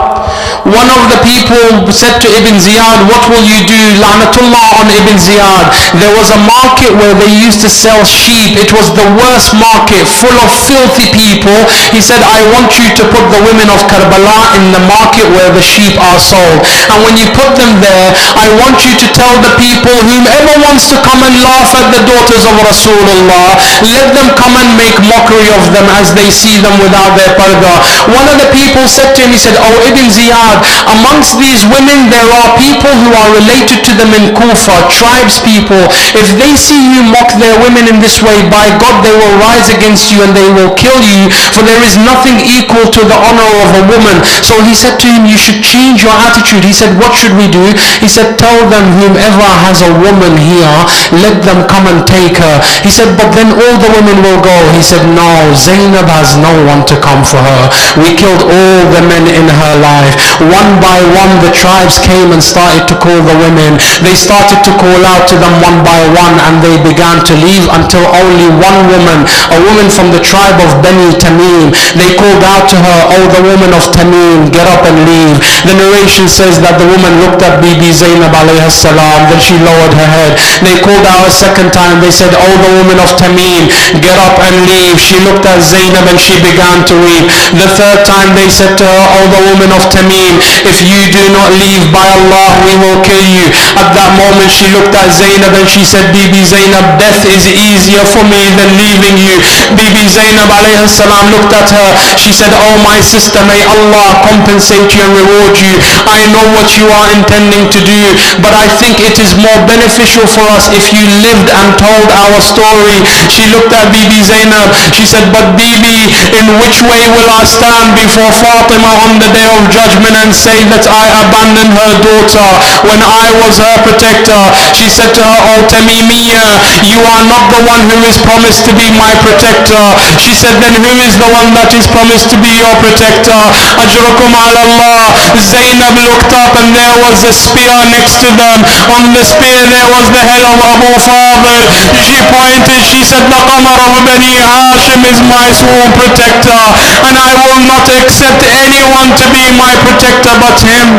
one of the people said to Ibn Ziyad, what will you do? La'natullah on Ibn Ziyad. There was a market where they used to sell sheep. It was the worst market, full of filthy people. He said, I want you to put the women of Karbala in the market where the sheep are sold. And when you put them there, I want you to tell the people, whomever wants to come and laugh at the daughters of Rasulullah, let them come and make mockery of them as they see them without their parda. One of the people said to him, he said, oh Ibn Ziyad, amongst these women there are people who are related to them in Kufa, tribes people. If they see you mock their women in this way, by God they will rise against you and they will kill you, for there is nothing equal to the honor of a woman. So he said to him, you should change your attitude. He said, what should we do? He said, tell them, whomever has a woman here, let them come and take her. He said, but then all the women will go. He said, no, Zainab has no one to come for her. We killed all the men in her life. One by one the tribes came and started to call the women. They started to call out to them one by one, and they began to leave until only one woman, a woman from the tribe of Bani Tamim, they called out to her, oh the woman of Tamim, get up and leave. The narration says that the woman looked at Bibi Zainab alayhi salam, then she lowered her head. They called out a second time. They said, oh the woman of Tamim, get up and leave. She looked at Zainab and she began to weep. The third time they said to her, oh the woman of Tamim, if you do not leave, by Allah we will kill you. At that moment she looked at Zainab and she said, Bibi Zainab, death is easier for me than leaving you. Bibi Zainab alayhi salam looked at her. She said, oh my sister, may Allah compensate you and reward you. I know what you are intending to do, but I think it is more beneficial for us if you lived and told our story. She looked at Bibi Zainab. She said, but Bibi, in which way will I stand before Fatima on the day of judgment and say that I abandoned her daughter when I was her protector? She said to her, oh Tamimiyya, you are not the one who is promised to be my protector. She said, then who is the one that is promised to be your protector? Ajrukum ala Allah. Zainab looked up and there was a spear next to them. On the spear there was the head of Abu Fadl. She pointed, she said, the Qamar of Bani Hashim is my sworn protector, and I will not accept anyone to be my protector but him.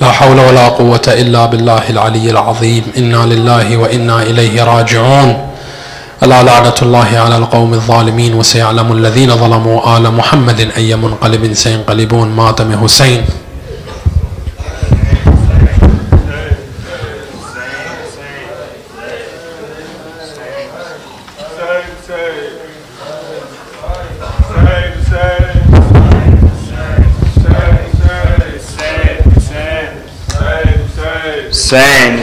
لا حول ولا قوة إلا بالله العلي العظيم. إنا لله وإنا إليه راجعون. ألا لعنة الله على القوم الظالمين. وسيعلم الذين ظلموا آل محمد أي منقلب سينقلبون. ماتم حسين. Same.